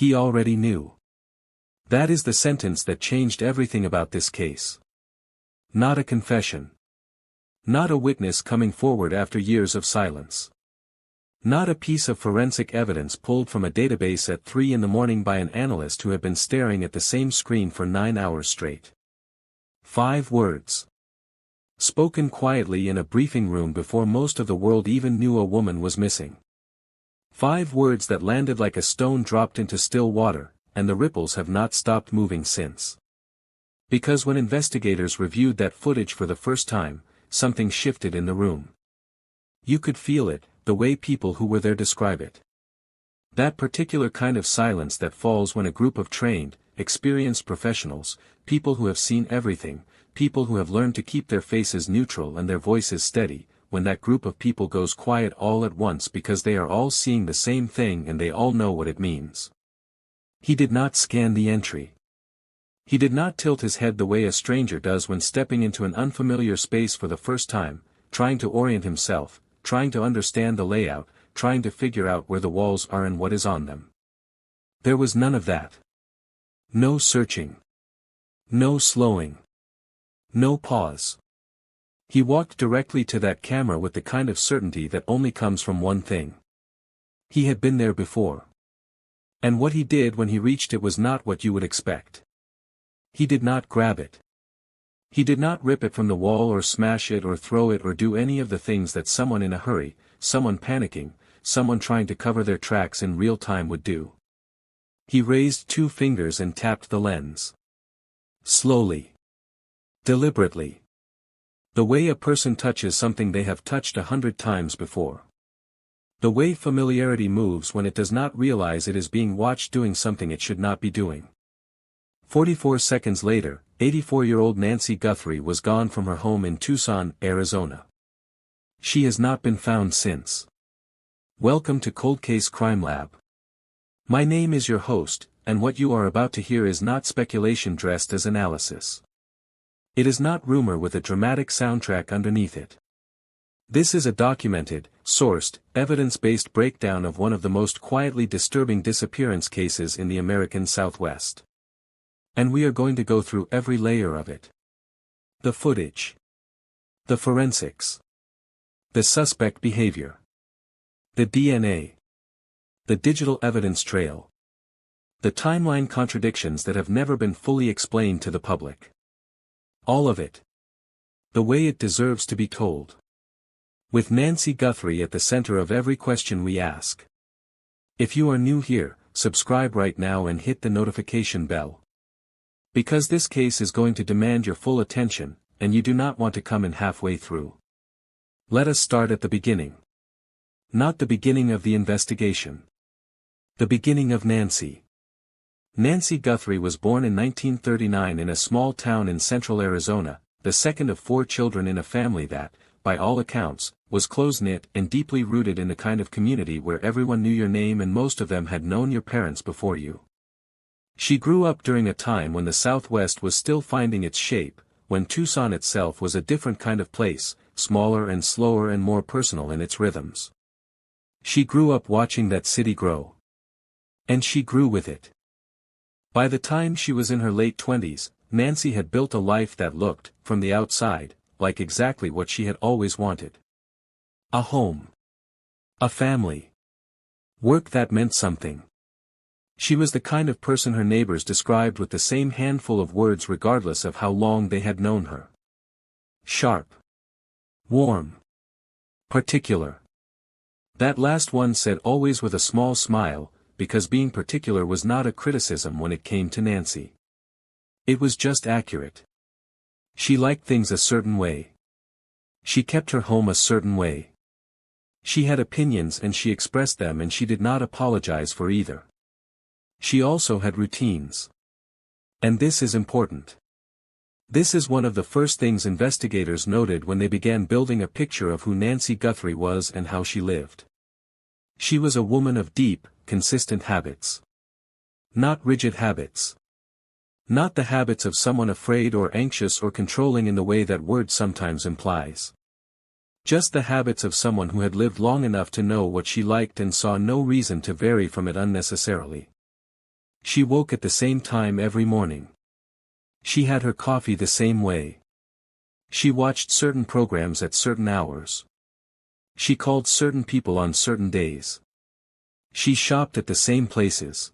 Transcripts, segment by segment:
He already knew. That is the sentence that changed everything about this case. Not a confession. Not a witness coming forward after years of silence. Not a piece of forensic evidence pulled from a database at 3 in the morning by an analyst who had been staring at the same screen for 9 hours straight. 5 words. Spoken quietly in a briefing room before most of the world even knew a woman was missing. 5 words that landed like a stone dropped into still water, and the ripples have not stopped moving since. Because when investigators reviewed that footage for the first time, something shifted in the room. You could feel it, the way people who were there describe it. That particular kind of silence that falls when a group of trained, experienced professionals, people who have seen everything, people who have learned to keep their faces neutral and their voices steady, when that group of people goes quiet all at once because they are all seeing the same thing and they all know what it means. He did not scan the entry. He did not tilt his head the way a stranger does when stepping into an unfamiliar space for the first time, trying to orient himself, trying to understand the layout, trying to figure out where the walls are and what is on them. There was none of that. No searching. No slowing. No pause. He walked directly to that camera with the kind of certainty that only comes from one thing. He had been there before. And what he did when he reached it was not what you would expect. He did not grab it. He did not rip it from the wall or smash it or throw it or do any of the things that someone in a hurry, someone panicking, someone trying to cover their tracks in real time would do. He raised 2 fingers and tapped the lens. Slowly. Deliberately. The way a person touches something they have touched 100 times before. The way familiarity moves when it does not realize it is being watched doing something it should not be doing. 44 seconds later, 84-year-old Nancy Guthrie was gone from her home in Tucson, Arizona. She has not been found since. Welcome to Coldcase Crimelab. My name is your host, and what you are about to hear is not speculation dressed as analysis. It is not rumor with a dramatic soundtrack underneath it. This is a documented, sourced, evidence-based breakdown of one of the most quietly disturbing disappearance cases in the American Southwest. And we are going to go through every layer of it. The footage. The forensics. The suspect behavior. The DNA. The digital evidence trail. The timeline contradictions that have never been fully explained to the public. All of it. The way it deserves to be told. With Nancy Guthrie at the center of every question we ask. If you are new here, subscribe right now and hit the notification bell. Because this case is going to demand your full attention, and you do not want to come in halfway through. Let us start at the beginning. Not the beginning of the investigation. The beginning of Nancy. Nancy Guthrie was born in 1939 in a small town in central Arizona, the second of 4 children in a family that, by all accounts, was close-knit and deeply rooted in the kind of community where everyone knew your name and most of them had known your parents before you. She grew up during a time when the Southwest was still finding its shape, when Tucson itself was a different kind of place, smaller and slower and more personal in its rhythms. She grew up watching that city grow. And she grew with it. By the time she was in her late 20s, Nancy had built a life that looked, from the outside, like exactly what she had always wanted. A home. A family. Work that meant something. She was the kind of person her neighbors described with the same handful of words regardless of how long they had known her. Sharp. Warm. Particular. That last one said always with a small smile, because being particular was not a criticism when it came to Nancy. It was just accurate. She liked things a certain way. She kept her home a certain way. She had opinions and she expressed them and she did not apologize for either. She also had routines. And this is important. This is one of the first things investigators noted when they began building a picture of who Nancy Guthrie was and how she lived. She was a woman of deep, consistent habits. Not rigid habits. Not the habits of someone afraid or anxious or controlling in the way that word sometimes implies. Just the habits of someone who had lived long enough to know what she liked and saw no reason to vary from it unnecessarily. She woke at the same time every morning. She had her coffee the same way. She watched certain programs at certain hours. She called certain people on certain days. She shopped at the same places.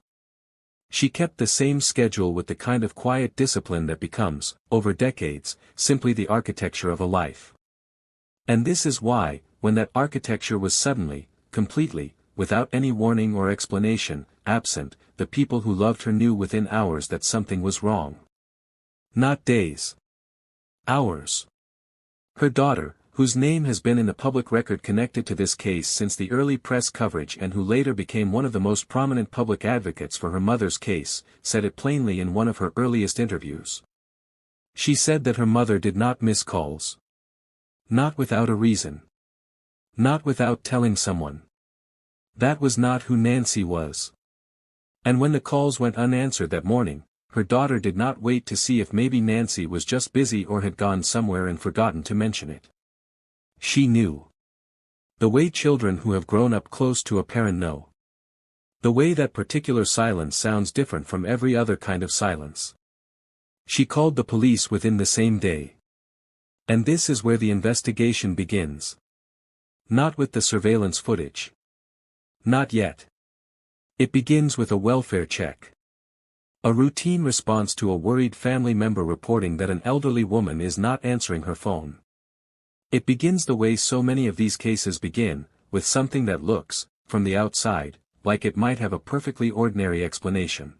She kept the same schedule with the kind of quiet discipline that becomes, over decades, simply the architecture of a life. And this is why, when that architecture was suddenly, completely, without any warning or explanation, absent, the people who loved her knew within hours that something was wrong. Not days. Hours. Her daughter, whose name has been in the public record connected to this case since the early press coverage and who later became one of the most prominent public advocates for her mother's case, said it plainly in one of her earliest interviews. She said that her mother did not miss calls. Not without a reason. Not without telling someone. That was not who Nancy was. And when the calls went unanswered that morning, her daughter did not wait to see if maybe Nancy was just busy or had gone somewhere and forgotten to mention it. She knew. The way children who have grown up close to a parent know. The way that particular silence sounds different from every other kind of silence. She called the police within the same day. And this is where the investigation begins. Not with the surveillance footage. Not yet. It begins with a welfare check. A routine response to a worried family member reporting that an elderly woman is not answering her phone. It begins the way so many of these cases begin, with something that looks, from the outside, like it might have a perfectly ordinary explanation.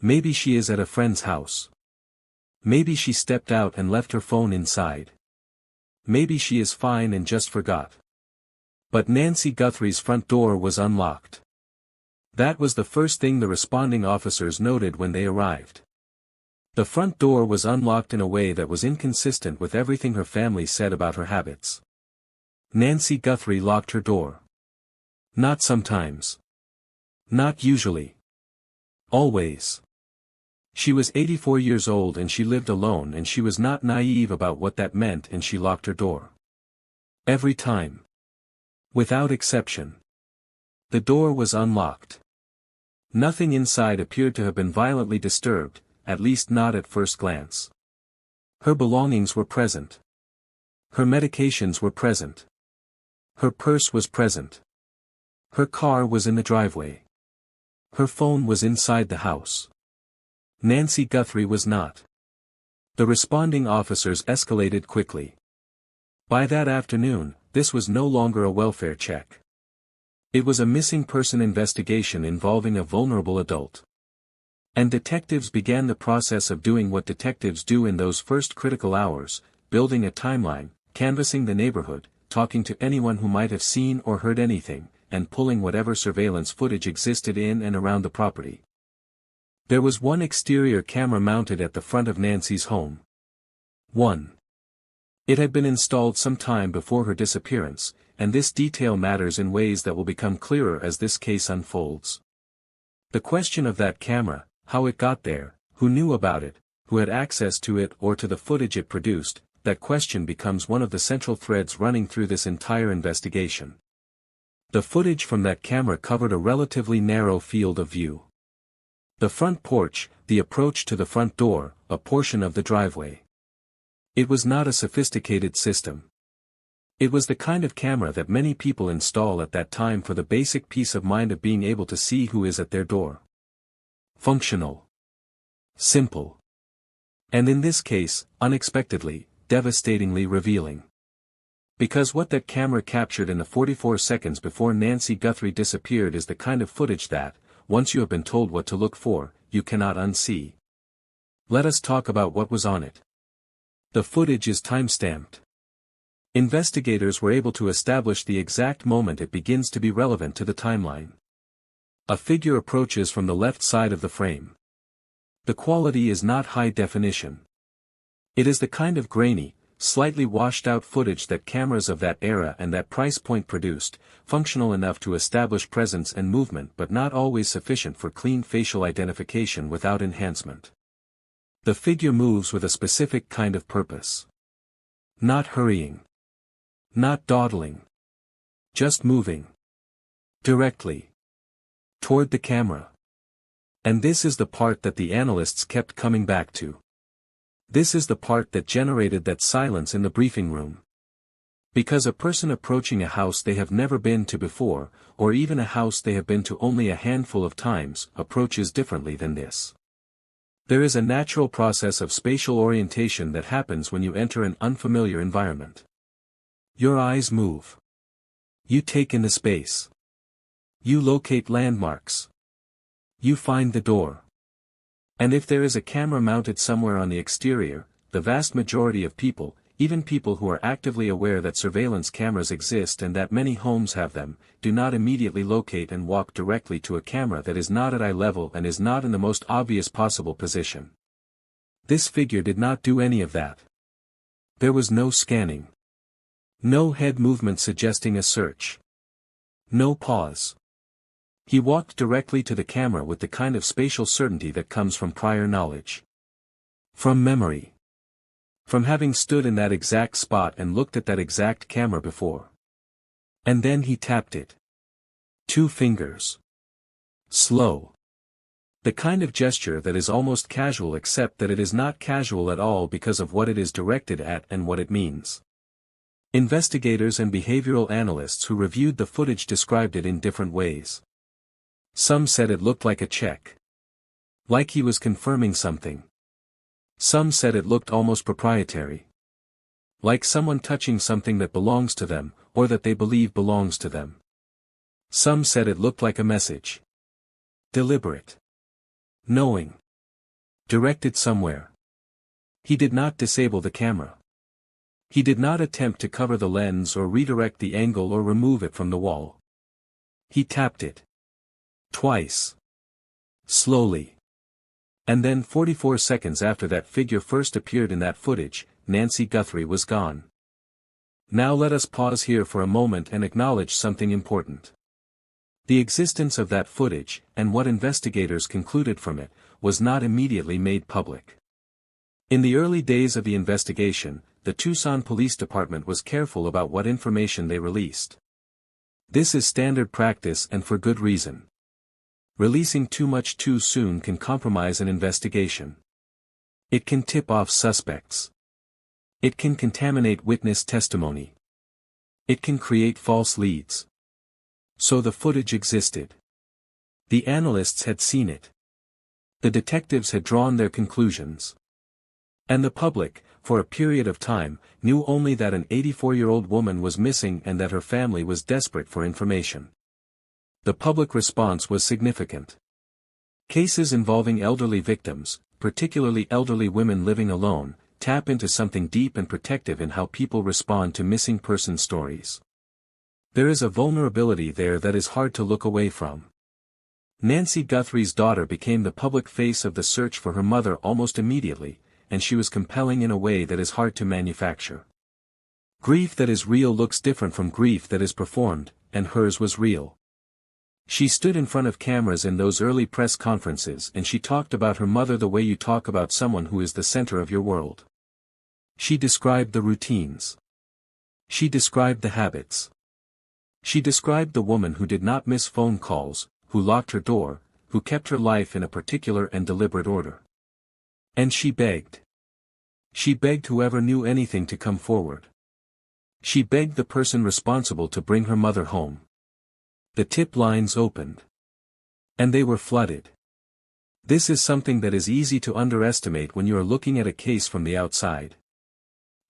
Maybe she is at a friend's house. Maybe she stepped out and left her phone inside. Maybe she is fine and just forgot. But Nancy Guthrie's front door was unlocked. That was the first thing the responding officers noted when they arrived. The front door was unlocked in a way that was inconsistent with everything her family said about her habits. Nancy Guthrie locked her door. Not sometimes. Not usually. Always. She was 84 years old and she lived alone and she was not naive about what that meant and she locked her door. Every time. Without exception. The door was unlocked. Nothing inside appeared to have been violently disturbed, at least not at first glance. Her belongings were present. Her medications were present. Her purse was present. Her car was in the driveway. Her phone was inside the house. Nancy Guthrie was not. The responding officers escalated quickly. By that afternoon, this was no longer a welfare check. It was a missing person investigation involving a vulnerable adult. And detectives began the process of doing what detectives do in those first critical hours, building a timeline, canvassing the neighborhood, talking to anyone who might have seen or heard anything, and pulling whatever surveillance footage existed in and around the property. There was one exterior camera mounted at the front of Nancy's home. One. It had been installed some time before her disappearance, and this detail matters in ways that will become clearer as this case unfolds. The question of that camera, how it got there, who knew about it, who had access to it or to the footage it produced, that question becomes one of the central threads running through this entire investigation. The footage from that camera covered a relatively narrow field of view. The front porch, the approach to the front door, a portion of the driveway. It was not a sophisticated system. It was the kind of camera that many people install at that time for the basic peace of mind of being able to see who is at their door. Functional. Simple. And in this case, unexpectedly, devastatingly revealing. Because what that camera captured in the 44 seconds before Nancy Guthrie disappeared is the kind of footage that, once you have been told what to look for, you cannot unsee. Let us talk about what was on it. The footage is time-stamped. Investigators were able to establish the exact moment it begins to be relevant to the timeline. A figure approaches from the left side of the frame. The quality is not high definition. It is the kind of grainy, slightly washed-out footage that cameras of that era and that price point produced, functional enough to establish presence and movement but not always sufficient for clean facial identification without enhancement. The figure moves with a specific kind of purpose. Not hurrying. Not dawdling. Just moving. Directly. Toward the camera. And this is the part that the analysts kept coming back to. This is the part that generated that silence in the briefing room. Because a person approaching a house they have never been to before, or even a house they have been to only a handful of times, approaches differently than this. There is a natural process of spatial orientation that happens when you enter an unfamiliar environment. Your eyes move. You take in the space. You locate landmarks. You find the door. And if there is a camera mounted somewhere on the exterior, the vast majority of people, even people who are actively aware that surveillance cameras exist and that many homes have them, do not immediately locate and walk directly to a camera that is not at eye level and is not in the most obvious possible position. This figure did not do any of that. There was no scanning. No head movement suggesting a search. No pause. He walked directly to the camera with the kind of spatial certainty that comes from prior knowledge. From memory. From having stood in that exact spot and looked at that exact camera before. And then he tapped it. 2 fingers. Slow. The kind of gesture that is almost casual except that it is not casual at all because of what it is directed at and what it means. Investigators and behavioral analysts who reviewed the footage described it in different ways. Some said it looked like a check. Like he was confirming something. Some said it looked almost proprietary. Like someone touching something that belongs to them, or that they believe belongs to them. Some said it looked like a message. Deliberate. Knowing. Directed somewhere. He did not disable the camera. He did not attempt to cover the lens or redirect the angle or remove it from the wall. He tapped it. Twice. Slowly. And then 44 seconds after that figure first appeared in that footage, Nancy Guthrie was gone. Now let us pause here for a moment and acknowledge something important. The existence of that footage, and what investigators concluded from it, was not immediately made public. In the early days of the investigation, the Tucson Police Department was careful about what information they released. This is standard practice and for good reason. Releasing too much too soon can compromise an investigation. It can tip off suspects. It can contaminate witness testimony. It can create false leads. So the footage existed. The analysts had seen it. The detectives had drawn their conclusions. And the public, for a period of time, knew only that an 84-year-old woman was missing and that her family was desperate for information. The public response was significant. Cases involving elderly victims, particularly elderly women living alone, tap into something deep and protective in how people respond to missing person stories. There is a vulnerability there that is hard to look away from. Nancy Guthrie's daughter became the public face of the search for her mother almost immediately, and she was compelling in a way that is hard to manufacture. Grief that is real looks different from grief that is performed, and hers was real. She stood in front of cameras in those early press conferences and she talked about her mother the way you talk about someone who is the center of your world. She described the routines. She described the habits. She described the woman who did not miss phone calls, who locked her door, who kept her life in a particular and deliberate order. And she begged. She begged whoever knew anything to come forward. She begged the person responsible to bring her mother home. The tip lines opened. And they were flooded. This is something that is easy to underestimate when you are looking at a case from the outside.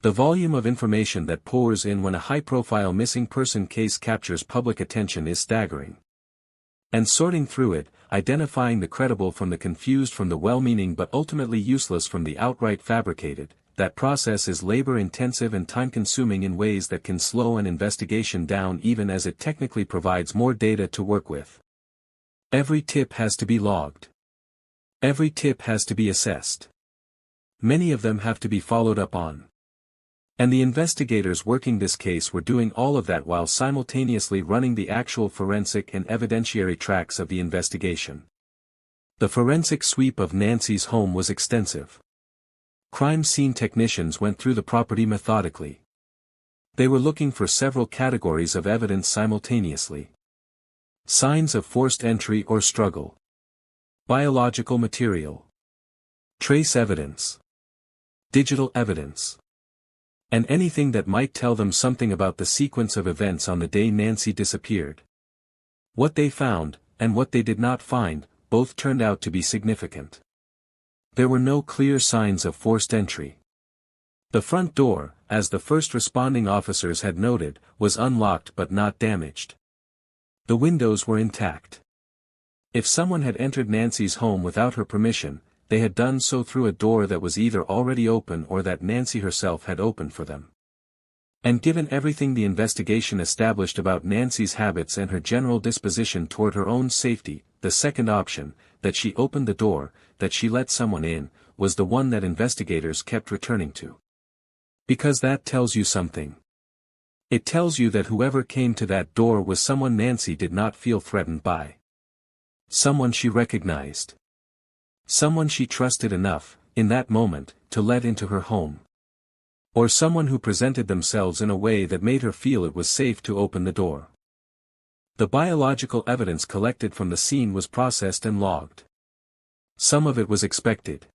The volume of information that pours in when a high-profile missing person case captures public attention is staggering. And sorting through it, identifying the credible from the confused from the well-meaning but ultimately useless from the outright fabricated, that process is labor-intensive and time-consuming in ways that can slow an investigation down even as it technically provides more data to work with. Every tip has to be logged. Every tip has to be assessed. Many of them have to be followed up on. And the investigators working this case were doing all of that while simultaneously running the actual forensic and evidentiary tracks of the investigation. The forensic sweep of Nancy's home was extensive. Crime scene technicians went through the property methodically. They were looking for several categories of evidence simultaneously. Signs of forced entry or struggle. Biological material. Trace evidence. Digital evidence. And anything that might tell them something about the sequence of events on the day Nancy disappeared. What they found, and what they did not find, both turned out to be significant. There were no clear signs of forced entry. The front door, as the first responding officers had noted, was unlocked but not damaged. The windows were intact. If someone had entered Nancy's home without her permission, they had done so through a door that was either already open or that Nancy herself had opened for them. And given everything the investigation established about Nancy's habits and her general disposition toward her own safety, the second option, that she opened the door, that she let someone in, was the one that investigators kept returning to. Because that tells you something. It tells you that whoever came to that door was someone Nancy did not feel threatened by. Someone she recognized. Someone she trusted enough, in that moment, to let into her home. Or someone who presented themselves in a way that made her feel it was safe to open the door. The biological evidence collected from the scene was processed and logged. Some of it was expected.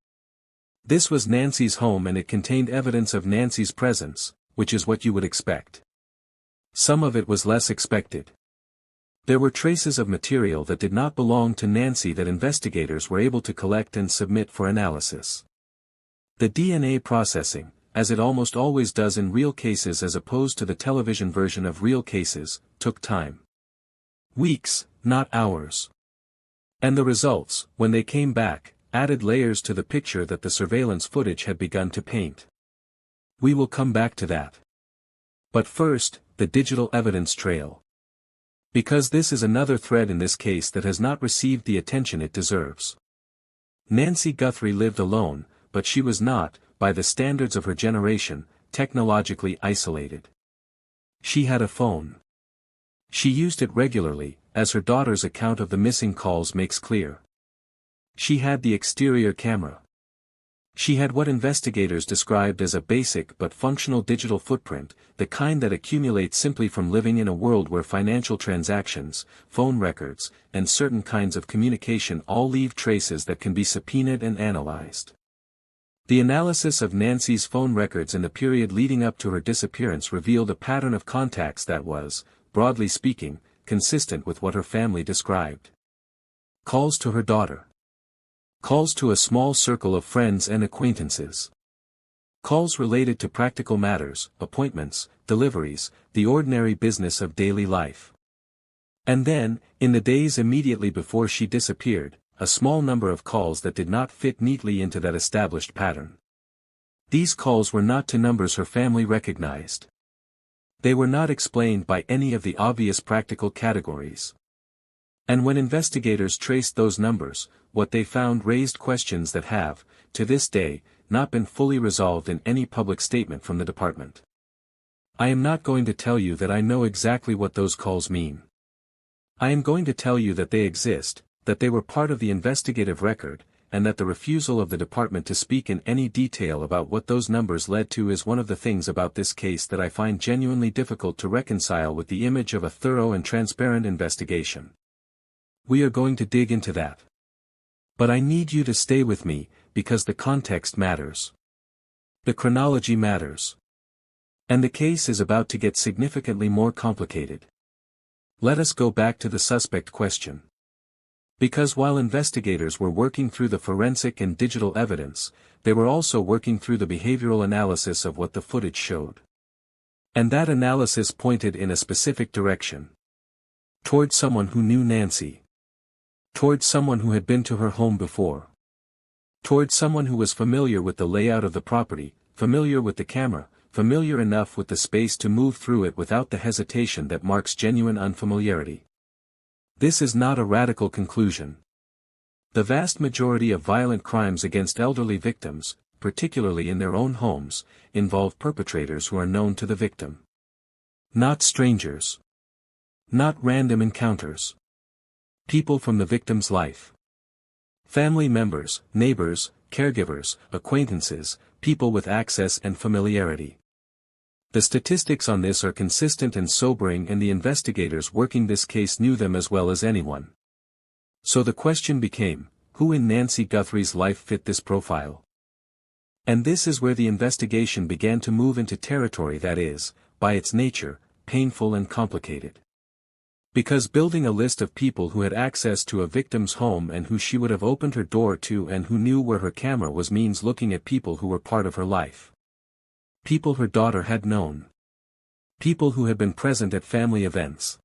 This was Nancy's home and it contained evidence of Nancy's presence, which is what you would expect. Some of it was less expected. There were traces of material that did not belong to Nancy that investigators were able to collect and submit for analysis. The DNA processing, as it almost always does in real cases as opposed to the television version of real cases, took time. Weeks, not hours. And the results, when they came back, added layers to the picture that the surveillance footage had begun to paint. We will come back to that. But first, the digital evidence trail. Because this is another thread in this case that has not received the attention it deserves. Nancy Guthrie lived alone, but she was not, by the standards of her generation, technologically isolated. She had a phone. She used it regularly, as her daughter's account of the missing calls makes clear. She had the exterior camera. She had what investigators described as a basic but functional digital footprint, the kind that accumulates simply from living in a world where financial transactions, phone records, and certain kinds of communication all leave traces that can be subpoenaed and analyzed. The analysis of Nancy's phone records in the period leading up to her disappearance revealed a pattern of contacts that was, broadly speaking, consistent with what her family described. Calls to her daughter. Calls to a small circle of friends and acquaintances. Calls related to practical matters, appointments, deliveries, the ordinary business of daily life. And then, in the days immediately before she disappeared, a small number of calls that did not fit neatly into that established pattern. These calls were not to numbers her family recognized. They were not explained by any of the obvious practical categories. And when investigators traced those numbers, what they found raised questions that have, to this day, not been fully resolved in any public statement from the department. I am not going to tell you that I know exactly what those calls mean. I am going to tell you that they exist, that they were part of the investigative record, and that the refusal of the department to speak in any detail about what those numbers led to is one of the things about this case that I find genuinely difficult to reconcile with the image of a thorough and transparent investigation. We are going to dig into that. But I need you to stay with me, because the context matters. The chronology matters. And the case is about to get significantly more complicated. Let us go back to the suspect question. Because while investigators were working through the forensic and digital evidence, they were also working through the behavioral analysis of what the footage showed. And that analysis pointed in a specific direction. Toward someone who knew Nancy. Toward someone who had been to her home before. Toward someone who was familiar with the layout of the property, familiar with the camera, familiar enough with the space to move through it without the hesitation that marks genuine unfamiliarity. This is not a radical conclusion. The vast majority of violent crimes against elderly victims, particularly in their own homes, involve perpetrators who are known to the victim. Not strangers. Not random encounters. People from the victim's life. Family members, neighbors, caregivers, acquaintances, people with access and familiarity. The statistics on this are consistent and sobering, and the investigators working this case knew them as well as anyone. So the question became, who in Nancy Guthrie's life fit this profile? And this is where the investigation began to move into territory that is, by its nature, painful and complicated. Because building a list of people who had access to a victim's home and who she would have opened her door to and who knew where her camera was means looking at people who were part of her life. People her daughter had known. People who had been present at family events.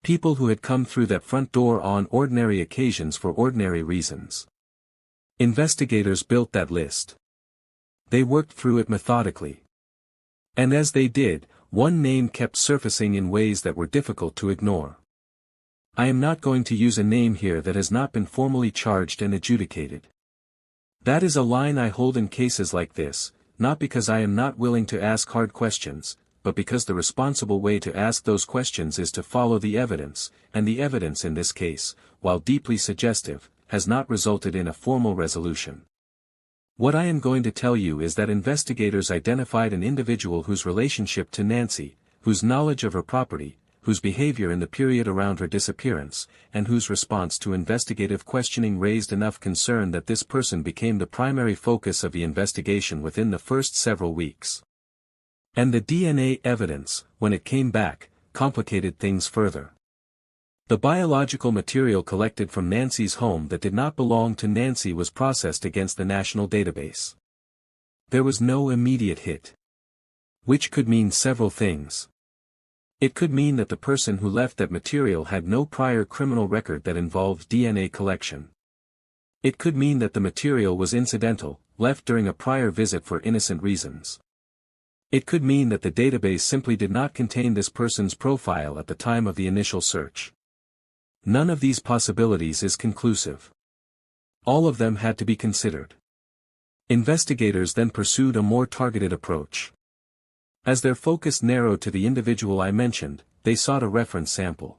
People who had come through that front door on ordinary occasions for ordinary reasons. Investigators built that list. They worked through it methodically. And as they did, one name kept surfacing in ways that were difficult to ignore. I am not going to use a name here that has not been formally charged and adjudicated. That is a line I hold in cases like this, not because I am not willing to ask hard questions, but because the responsible way to ask those questions is to follow the evidence, and the evidence in this case, while deeply suggestive, has not resulted in a formal resolution. What I am going to tell you is that investigators identified an individual whose relationship to Nancy, whose knowledge of her property, whose behavior in the period around her disappearance, and whose response to investigative questioning raised enough concern that this person became the primary focus of the investigation within the first several weeks. And the DNA evidence, when it came back, complicated things further. The biological material collected from Nancy's home that did not belong to Nancy was processed against the national database. There was no immediate hit. Which could mean several things. It could mean that the person who left that material had no prior criminal record that involved DNA collection. It could mean that the material was incidental, left during a prior visit for innocent reasons. It could mean that the database simply did not contain this person's profile at the time of the initial search. None of these possibilities is conclusive. All of them had to be considered. Investigators then pursued a more targeted approach. As their focus narrowed to the individual I mentioned, they sought a reference sample.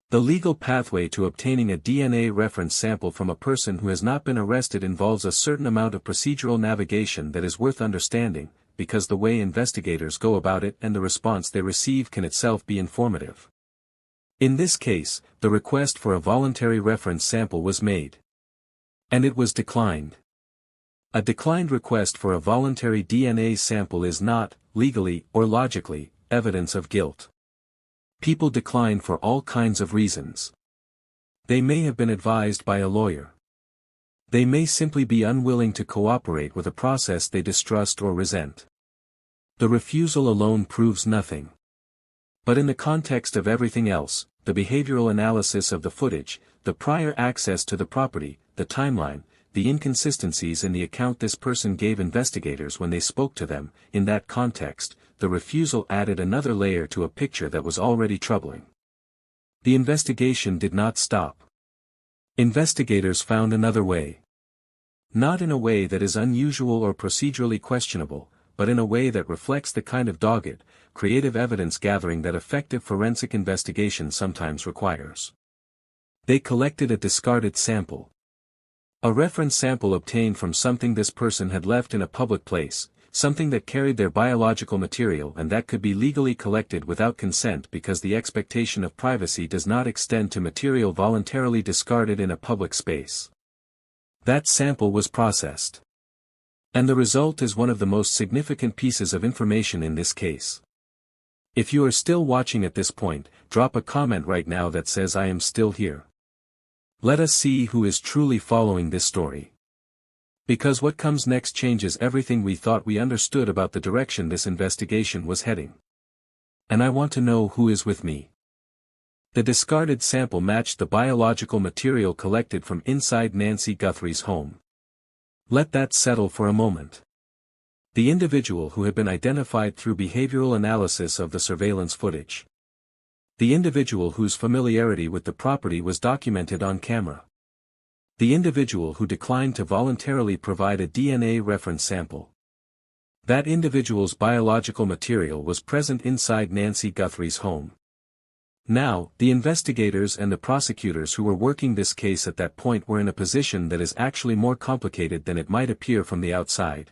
The legal pathway to obtaining a DNA reference sample from a person who has not been arrested involves a certain amount of procedural navigation that is worth understanding, because the way investigators go about it and the response they receive can itself be informative. In this case, the request for a voluntary reference sample was made. And it was declined. A declined request for a voluntary DNA sample is not, legally or logically, evidence of guilt. People decline for all kinds of reasons. They may have been advised by a lawyer. They may simply be unwilling to cooperate with a process they distrust or resent. The refusal alone proves nothing. But in the context of everything else, the behavioral analysis of the footage, the prior access to the property, the timeline, the inconsistencies in the account this person gave investigators when they spoke to them, in that context, the refusal added another layer to a picture that was already troubling. The investigation did not stop. Investigators found another way. Not in a way that is unusual or procedurally questionable, but in a way that reflects the kind of dogged, creative evidence gathering that effective forensic investigation sometimes requires. They collected a discarded sample. A reference sample obtained from something this person had left in a public place, something that carried their biological material and that could be legally collected without consent because the expectation of privacy does not extend to material voluntarily discarded in a public space. That sample was processed. And the result is one of the most significant pieces of information in this case. If you are still watching at this point, drop a comment right now that says I am still here. Let us see who is truly following this story. Because what comes next changes everything we thought we understood about the direction this investigation was heading. And I want to know who is with me. The discarded sample matched the biological material collected from inside Nancy Guthrie's home. Let that settle for a moment. The individual who had been identified through behavioral analysis of the surveillance footage. The individual whose familiarity with the property was documented on camera. The individual who declined to voluntarily provide a DNA reference sample. That individual's biological material was present inside Nancy Guthrie's home. Now, the investigators and the prosecutors who were working this case at that point were in a position that is actually more complicated than it might appear from the outside.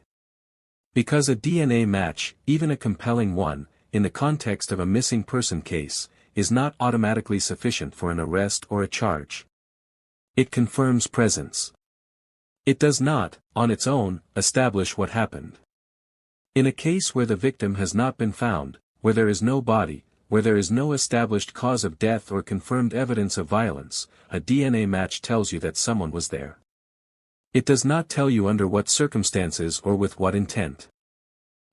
Because a DNA match, even a compelling one, in the context of a missing person case, is not automatically sufficient for an arrest or a charge. It confirms presence. It does not, on its own, establish what happened. In a case where the victim has not been found, where there is no body, where there is no established cause of death or confirmed evidence of violence, a DNA match tells you that someone was there. It does not tell you under what circumstances or with what intent.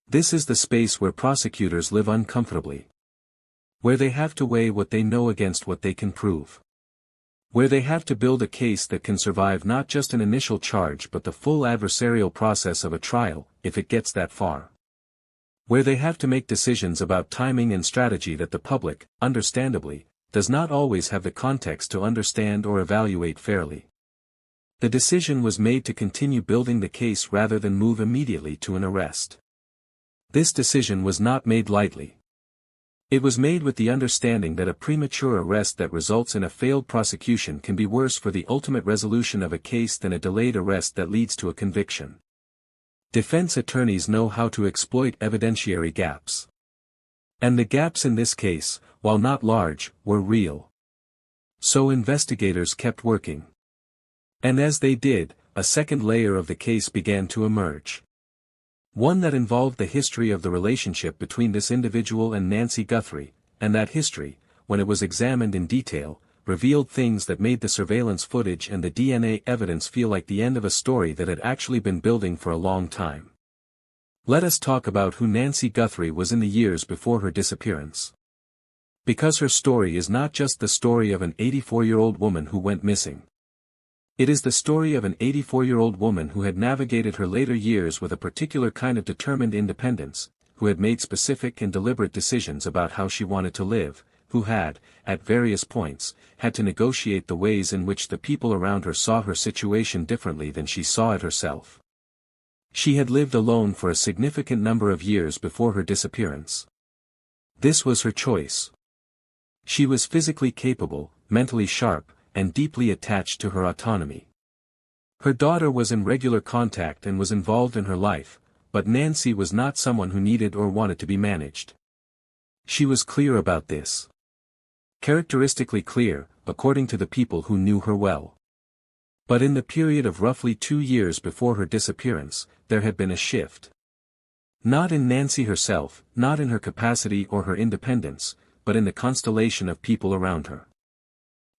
This is the space where prosecutors live uncomfortably. Where they have to weigh what they know against what they can prove. Where they have to build a case that can survive not just an initial charge but the full adversarial process of a trial, if it gets that far. Where they have to make decisions about timing and strategy that the public, understandably, does not always have the context to understand or evaluate fairly. The decision was made to continue building the case rather than move immediately to an arrest. This decision was not made lightly. It was made with the understanding that a premature arrest that results in a failed prosecution can be worse for the ultimate resolution of a case than a delayed arrest that leads to a conviction. Defense attorneys know how to exploit evidentiary gaps. And the gaps in this case, while not large, were real. So investigators kept working. And as they did, a second layer of the case began to emerge. One that involved the history of the relationship between this individual and Nancy Guthrie, and that history, when it was examined in detail, revealed things that made the surveillance footage and the DNA evidence feel like the end of a story that had actually been building for a long time. Let us talk about who Nancy Guthrie was in the years before her disappearance. Because her story is not just the story of an 84-year-old woman who went missing. It is the story of an 84-year-old woman who had navigated her later years with a particular kind of determined independence, who had made specific and deliberate decisions about how she wanted to live, who had, at various points, had to negotiate the ways in which the people around her saw her situation differently than she saw it herself. She had lived alone for a significant number of years before her disappearance. This was her choice. She was physically capable, mentally sharp, and deeply attached to her autonomy. Her daughter was in regular contact and was involved in her life, but Nancy was not someone who needed or wanted to be managed. She was clear about this. Characteristically clear, according to the people who knew her well. But in the period of roughly 2 years before her disappearance, there had been a shift. Not in Nancy herself, not in her capacity or her independence, but in the constellation of people around her.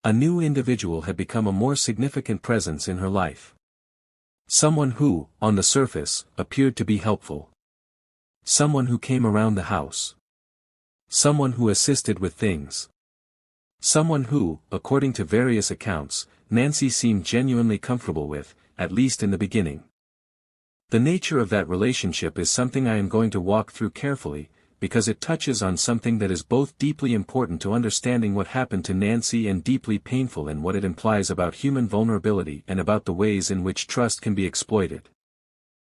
A new individual had become a more significant presence in her life. Someone who, on the surface, appeared to be helpful. Someone who came around the house. Someone who assisted with things. Someone who, according to various accounts, Nancy seemed genuinely comfortable with, at least in the beginning. The nature of that relationship is something I am going to walk through carefully, because it touches on something that is both deeply important to understanding what happened to Nancy and deeply painful in what it implies about human vulnerability and about the ways in which trust can be exploited.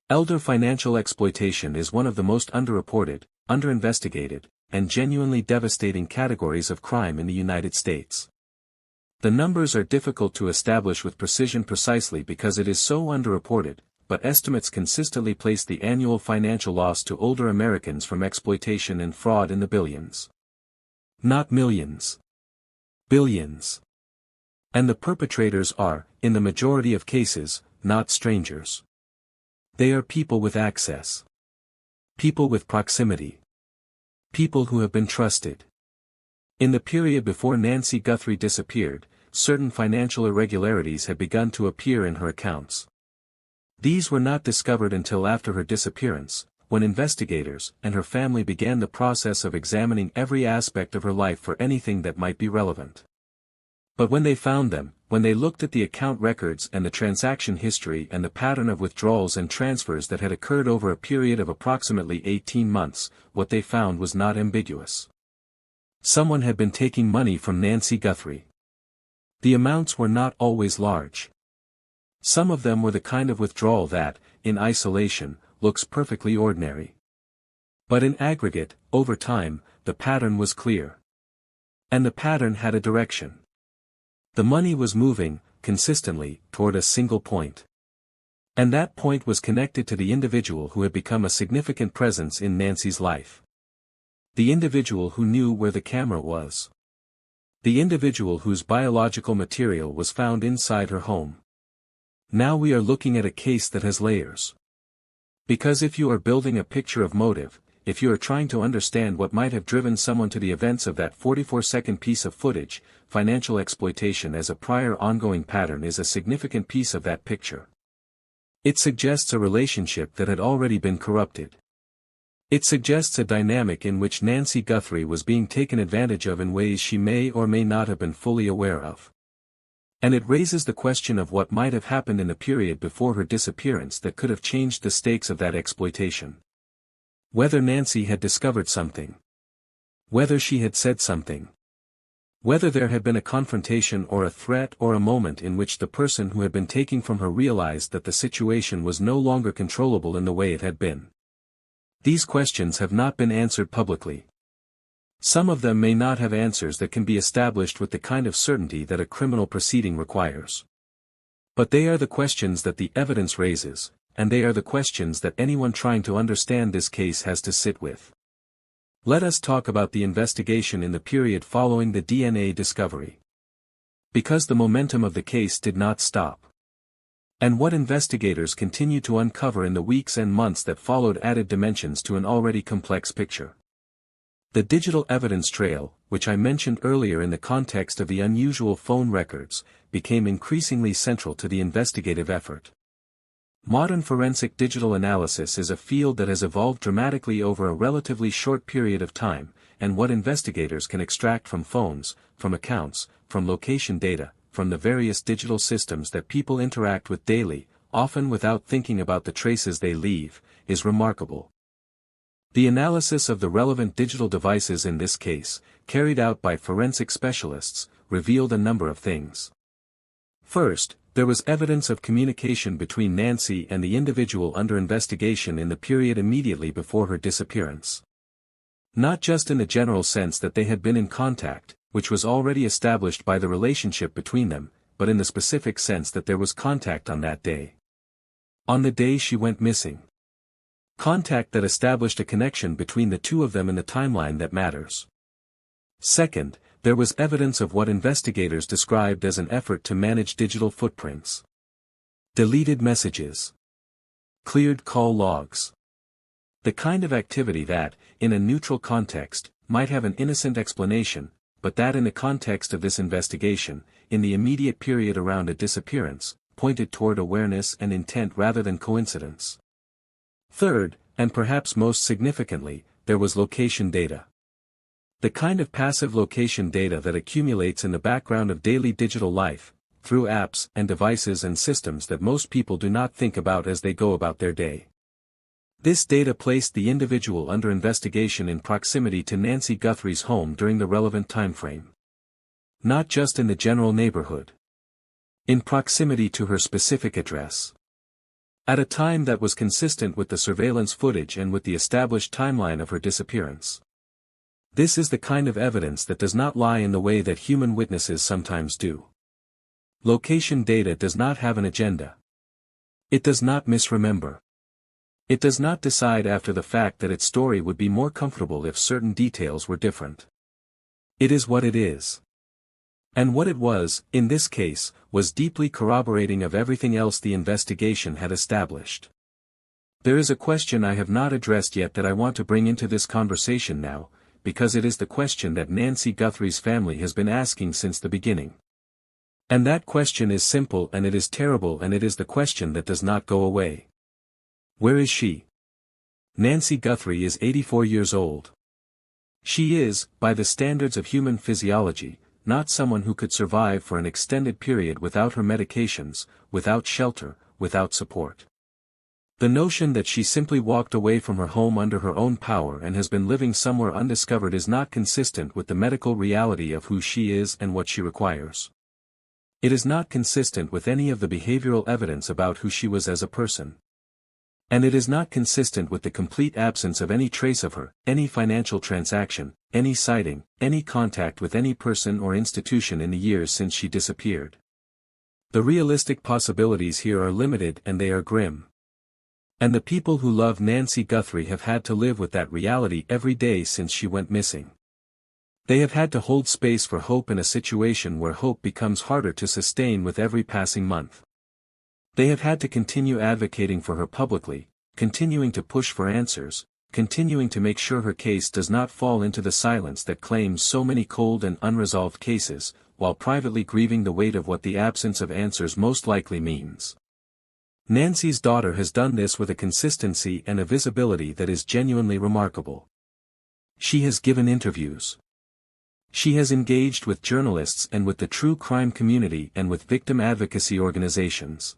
Elder financial exploitation is one of the most underreported, underinvestigated, and genuinely devastating categories of crime in the United States. The numbers are difficult to establish with precision precisely because it is so underreported, but estimates consistently place the annual financial loss to older Americans from exploitation and fraud in the billions. Not millions. Billions. And the perpetrators are, in the majority of cases, not strangers. They are people with access. People with proximity. People who have been trusted. In the period before Nancy Guthrie disappeared, certain financial irregularities had begun to appear in her accounts. These were not discovered until after her disappearance, when investigators and her family began the process of examining every aspect of her life for anything that might be relevant. But when they found them, when they looked at the account records and the transaction history and the pattern of withdrawals and transfers that had occurred over a period of approximately 18 months, what they found was not ambiguous. Someone had been taking money from Nancy Guthrie. The amounts were not always large. Some of them were the kind of withdrawal that, in isolation, looks perfectly ordinary. But in aggregate, over time, the pattern was clear. And the pattern had a direction. The money was moving, consistently, toward a single point. And that point was connected to the individual who had become a significant presence in Nancy's life. The individual who knew where the camera was. The individual whose biological material was found inside her home. Now we are looking at a case that has layers. Because if you are building a picture of motive, if you are trying to understand what might have driven someone to the events of that 44-second piece of footage, financial exploitation as a prior ongoing pattern is a significant piece of that picture. It suggests a relationship that had already been corrupted. It suggests a dynamic in which Nancy Guthrie was being taken advantage of in ways she may or may not have been fully aware of. And it raises the question of what might have happened in the period before her disappearance that could have changed the stakes of that exploitation. Whether Nancy had discovered something. Whether she had said something. Whether there had been a confrontation or a threat or a moment in which the person who had been taking from her realized that the situation was no longer controllable in the way it had been. These questions have not been answered publicly. Some of them may not have answers that can be established with the kind of certainty that a criminal proceeding requires. But they are the questions that the evidence raises, and they are the questions that anyone trying to understand this case has to sit with. Let us talk about the investigation in the period following the DNA discovery. Because the momentum of the case did not stop. And what investigators continue to uncover in the weeks and months that followed added dimensions to an already complex picture. The digital evidence trail, which I mentioned earlier in the context of the unusual phone records, became increasingly central to the investigative effort. Modern forensic digital analysis is a field that has evolved dramatically over a relatively short period of time, and what investigators can extract from phones, from accounts, from location data, from the various digital systems that people interact with daily, often without thinking about the traces they leave, is remarkable. The analysis of the relevant digital devices in this case, carried out by forensic specialists, revealed a number of things. First, there was evidence of communication between Nancy and the individual under investigation in the period immediately before her disappearance. Not just in the general sense that they had been in contact, which was already established by the relationship between them, but in the specific sense that there was contact on that day. On the day she went missing. Contact that established a connection between the two of them in the timeline that matters. Second, there was evidence of what investigators described as an effort to manage digital footprints. Deleted messages. Cleared call logs. The kind of activity that, in a neutral context, might have an innocent explanation, but that in the context of this investigation, in the immediate period around a disappearance, pointed toward awareness and intent rather than coincidence. Third, and perhaps most significantly, there was location data. The kind of passive location data that accumulates in the background of daily digital life, through apps and devices and systems that most people do not think about as they go about their day. This data placed the individual under investigation in proximity to Nancy Guthrie's home during the relevant timeframe. Not just in the general neighborhood. In proximity to her specific address. At a time that was consistent with the surveillance footage and with the established timeline of her disappearance. This is the kind of evidence that does not lie in the way that human witnesses sometimes do. Location data does not have an agenda. It does not misremember. It does not decide after the fact that its story would be more comfortable if certain details were different. It is what it is. And what it was, in this case, was deeply corroborating of everything else the investigation had established. There is a question I have not addressed yet that I want to bring into this conversation now, because it is the question that Nancy Guthrie's family has been asking since the beginning. And that question is simple and it is terrible and it is the question that does not go away. Where is she? Nancy Guthrie is 84 years old. She is, by the standards of human physiology, not someone who could survive for an extended period without her medications, without shelter, without support. The notion that she simply walked away from her home under her own power and has been living somewhere undiscovered is not consistent with the medical reality of who she is and what she requires. It is not consistent with any of the behavioral evidence about who she was as a person. And it is not consistent with the complete absence of any trace of her, any financial transaction, any sighting, any contact with any person or institution in the years since she disappeared. The realistic possibilities here are limited and they are grim. And the people who love Nancy Guthrie have had to live with that reality every day since she went missing. They have had to hold space for hope in a situation where hope becomes harder to sustain with every passing month. They have had to continue advocating for her publicly, continuing to push for answers, continuing to make sure her case does not fall into the silence that claims so many cold and unresolved cases, while privately grieving the weight of what the absence of answers most likely means. Nancy's daughter has done this with a consistency and a visibility that is genuinely remarkable. She has given interviews. She has engaged with journalists and with the true crime community and with victim advocacy organizations.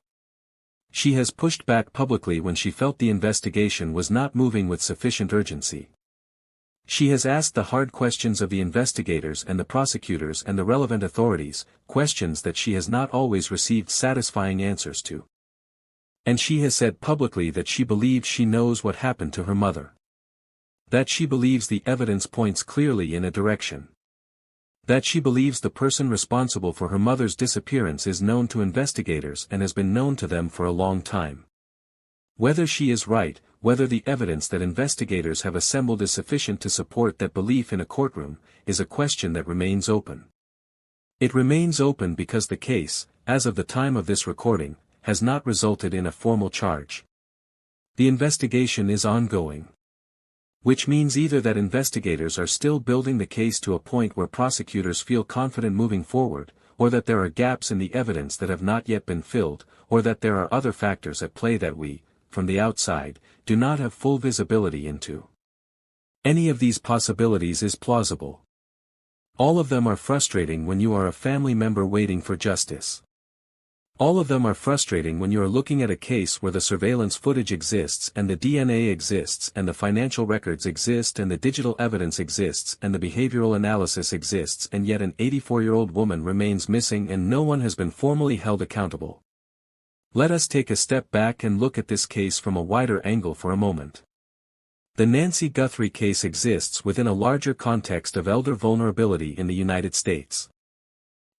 She has pushed back publicly when she felt the investigation was not moving with sufficient urgency. She has asked the hard questions of the investigators and the prosecutors and the relevant authorities, questions that she has not always received satisfying answers to. And she has said publicly that she believes she knows what happened to her mother. That she believes the evidence points clearly in a direction. That she believes the person responsible for her mother's disappearance is known to investigators and has been known to them for a long time. Whether she is right, whether the evidence that investigators have assembled is sufficient to support that belief in a courtroom, is a question that remains open. It remains open because the case, as of the time of this recording, has not resulted in a formal charge. The investigation is ongoing. Which means either that investigators are still building the case to a point where prosecutors feel confident moving forward, or that there are gaps in the evidence that have not yet been filled, or that there are other factors at play that we, from the outside, do not have full visibility into. Any of these possibilities is plausible. All of them are frustrating when you are a family member waiting for justice. All of them are frustrating when you are looking at a case where the surveillance footage exists and the DNA exists and the financial records exist and the digital evidence exists and the behavioral analysis exists and yet an 84-year-old woman remains missing and no one has been formally held accountable. Let us take a step back and look at this case from a wider angle for a moment. The Nancy Guthrie case exists within a larger context of elder vulnerability in the United States.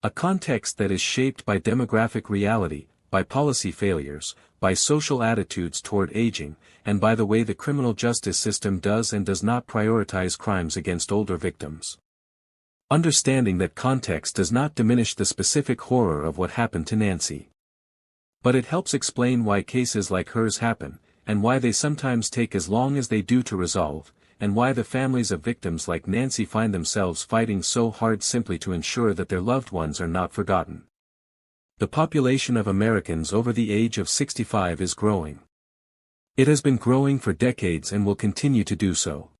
A context that is shaped by demographic reality, by policy failures, by social attitudes toward aging, and by the way the criminal justice system does and does not prioritize crimes against older victims. Understanding that context does not diminish the specific horror of what happened to Nancy. But it helps explain why cases like hers happen, and why they sometimes take as long as they do to resolve, and why the families of victims like Nancy find themselves fighting so hard simply to ensure that their loved ones are not forgotten. The population of Americans over the age of 65 is growing. It has been growing for decades and will continue to do so.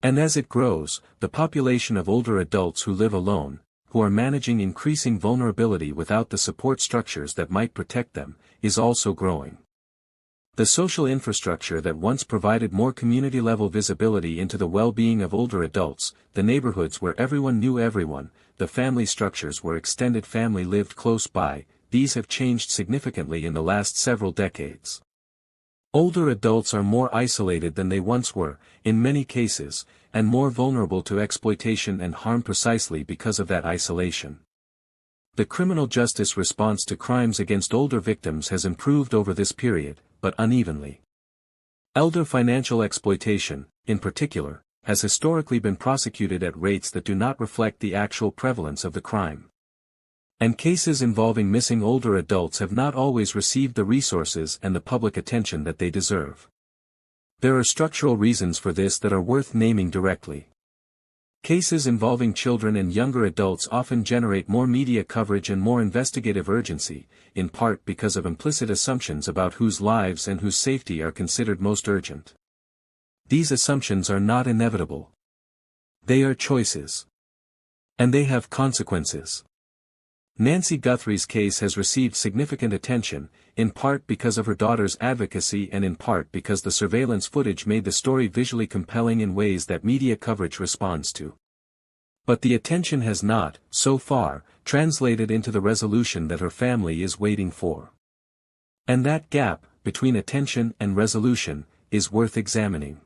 And as it grows, the population of older adults who live alone, who are managing increasing vulnerability without the support structures that might protect them, is also growing. The social infrastructure that once provided more community-level visibility into the well-being of older adults, the neighborhoods where everyone knew everyone, the family structures where extended family lived close by, these have changed significantly in the last several decades. Older adults are more isolated than they once were, in many cases, and more vulnerable to exploitation and harm precisely because of that isolation. The criminal justice response to crimes against older victims has improved over this period, but unevenly. Elder financial exploitation, in particular, has historically been prosecuted at rates that do not reflect the actual prevalence of the crime. And cases involving missing older adults have not always received the resources and the public attention that they deserve. There are structural reasons for this that are worth naming directly. Cases involving children and younger adults often generate more media coverage and more investigative urgency, in part because of implicit assumptions about whose lives and whose safety are considered most urgent. These assumptions are not inevitable. They are choices. And they have consequences. Nancy Guthrie's case has received significant attention, in part because of her daughter's advocacy and in part because the surveillance footage made the story visually compelling in ways that media coverage responds to. But the attention has not, so far, translated into the resolution that her family is waiting for. And that gap, between attention and resolution, is worth examining.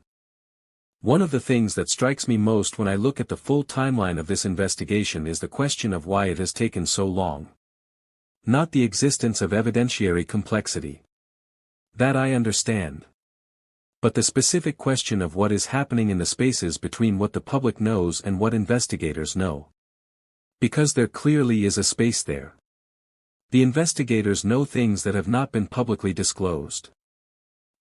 One of the things that strikes me most when I look at the full timeline of this investigation is the question of why it has taken so long. Not the existence of evidentiary complexity. That I understand. But the specific question of what is happening in the spaces between what the public knows and what investigators know. Because there clearly is a space there. The investigators know things that have not been publicly disclosed.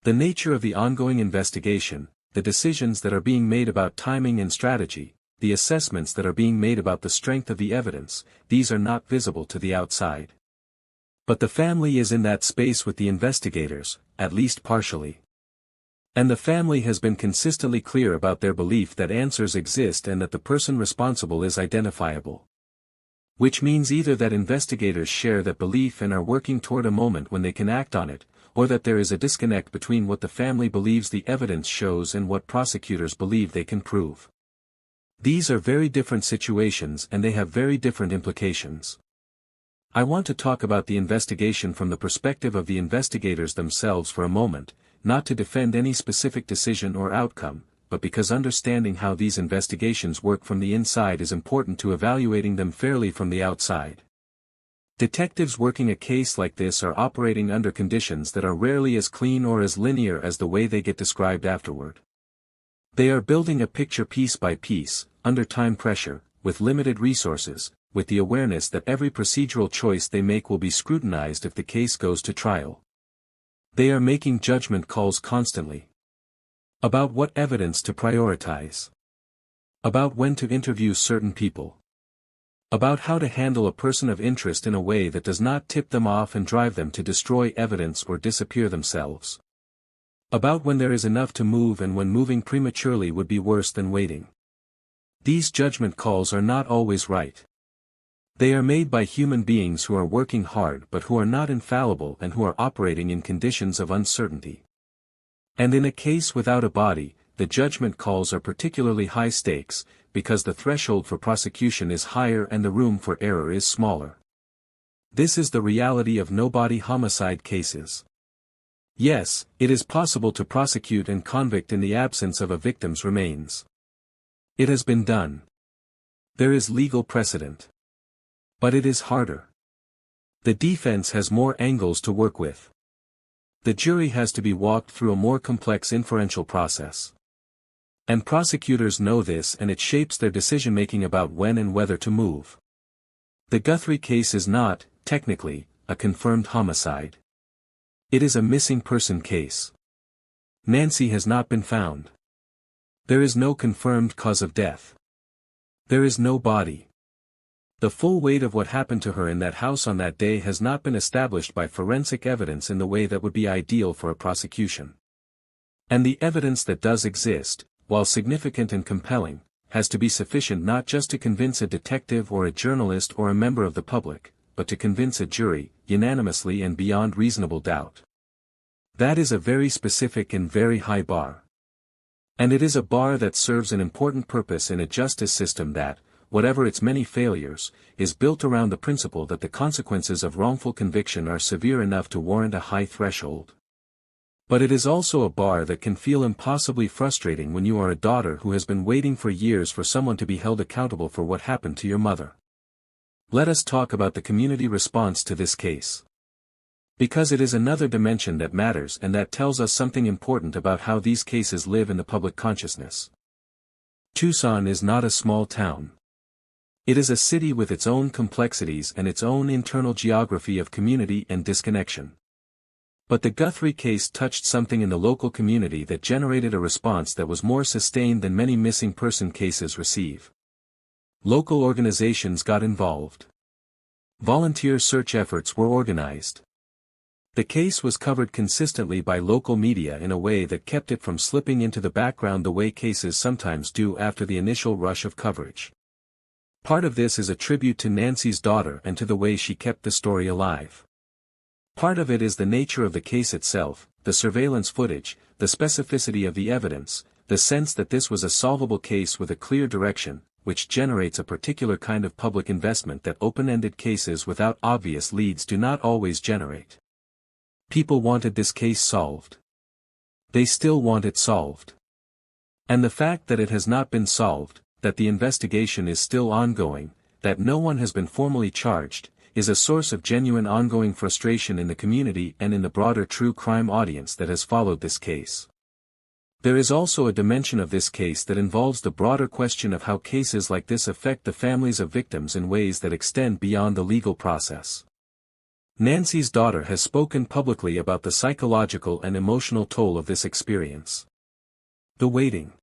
The nature of the ongoing investigation, the decisions that are being made about timing and strategy, the assessments that are being made about the strength of the evidence, these are not visible to the outside. But the family is in that space with the investigators, at least partially. And the family has been consistently clear about their belief that answers exist and that the person responsible is identifiable. Which means either that investigators share that belief and are working toward a moment when they can act on it, or that there is a disconnect between what the family believes the evidence shows and what prosecutors believe they can prove. These are very different situations and they have very different implications. I want to talk about the investigation from the perspective of the investigators themselves for a moment, not to defend any specific decision or outcome, but because understanding how these investigations work from the inside is important to evaluating them fairly from the outside. Detectives working a case like this are operating under conditions that are rarely as clean or as linear as the way they get described afterward. They are building a picture piece by piece, under time pressure, with limited resources, with the awareness that every procedural choice they make will be scrutinized if the case goes to trial. They are making judgment calls constantly. About what evidence to prioritize. About when to interview certain people. About how to handle a person of interest in a way that does not tip them off and drive them to destroy evidence or disappear themselves. About when there is enough to move and when moving prematurely would be worse than waiting. These judgment calls are not always right. They are made by human beings who are working hard but who are not infallible and who are operating in conditions of uncertainty. And in a case without a body, the judgment calls are particularly high stakes, because the threshold for prosecution is higher and the room for error is smaller. This is the reality of no-body homicide cases. Yes, it is possible to prosecute and convict in the absence of a victim's remains. It has been done. There is legal precedent. But it is harder. The defense has more angles to work with. The jury has to be walked through a more complex inferential process. And prosecutors know this and it shapes their decision-making about when and whether to move. The Guthrie case is not, technically, a confirmed homicide. It is a missing person case. Nancy has not been found. There is no confirmed cause of death. There is no body. The full weight of what happened to her in that house on that day has not been established by forensic evidence in the way that would be ideal for a prosecution. And the evidence that does exist, while significant and compelling, has to be sufficient not just to convince a detective or a journalist or a member of the public, but to convince a jury, unanimously and beyond reasonable doubt. That is a very specific and very high bar. And it is a bar that serves an important purpose in a justice system that, whatever its many failures, is built around the principle that the consequences of wrongful conviction are severe enough to warrant a high threshold. But it is also a bar that can feel impossibly frustrating when you are a daughter who has been waiting for years for someone to be held accountable for what happened to your mother. Let us talk about the community response to this case. Because it is another dimension that matters and that tells us something important about how these cases live in the public consciousness. Tucson is not a small town. It is a city with its own complexities and its own internal geography of community and disconnection. But the Guthrie case touched something in the local community that generated a response that was more sustained than many missing person cases receive. Local organizations got involved. Volunteer search efforts were organized. The case was covered consistently by local media in a way that kept it from slipping into the background the way cases sometimes do after the initial rush of coverage. Part of this is a tribute to Nancy's daughter and to the way she kept the story alive. Part of it is the nature of the case itself, the surveillance footage, the specificity of the evidence, the sense that this was a solvable case with a clear direction, which generates a particular kind of public investment that open-ended cases without obvious leads do not always generate. People wanted this case solved. They still want it solved. And the fact that it has not been solved, that the investigation is still ongoing, that no one has been formally charged, is a source of genuine ongoing frustration in the community and in the broader true crime audience that has followed this case. There is also a dimension of this case that involves the broader question of how cases like this affect the families of victims in ways that extend beyond the legal process. Nancy's daughter has spoken publicly about the psychological and emotional toll of this experience. The waiting.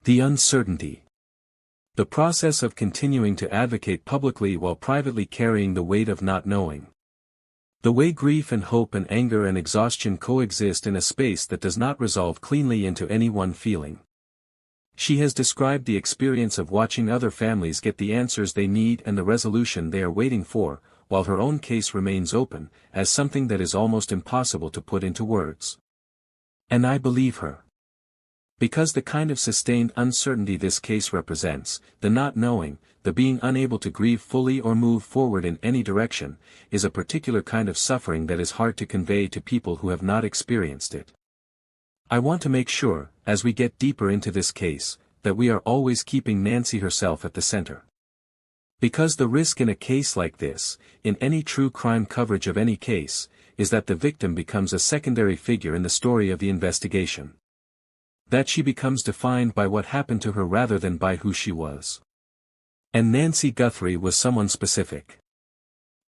The uncertainty. The process of continuing to advocate publicly while privately carrying the weight of not knowing. The way grief and hope and anger and exhaustion coexist in a space that does not resolve cleanly into any one feeling. She has described the experience of watching other families get the answers they need and the resolution they are waiting for, while her own case remains open, as something that is almost impossible to put into words. And I believe her. Because the kind of sustained uncertainty this case represents, the not knowing, the being unable to grieve fully or move forward in any direction, is a particular kind of suffering that is hard to convey to people who have not experienced it. I want to make sure, as we get deeper into this case, that we are always keeping Nancy herself at the center. Because the risk in a case like this, in any true crime coverage of any case, is that the victim becomes a secondary figure in the story of the investigation. That she becomes defined by what happened to her rather than by who she was. And Nancy Guthrie was someone specific.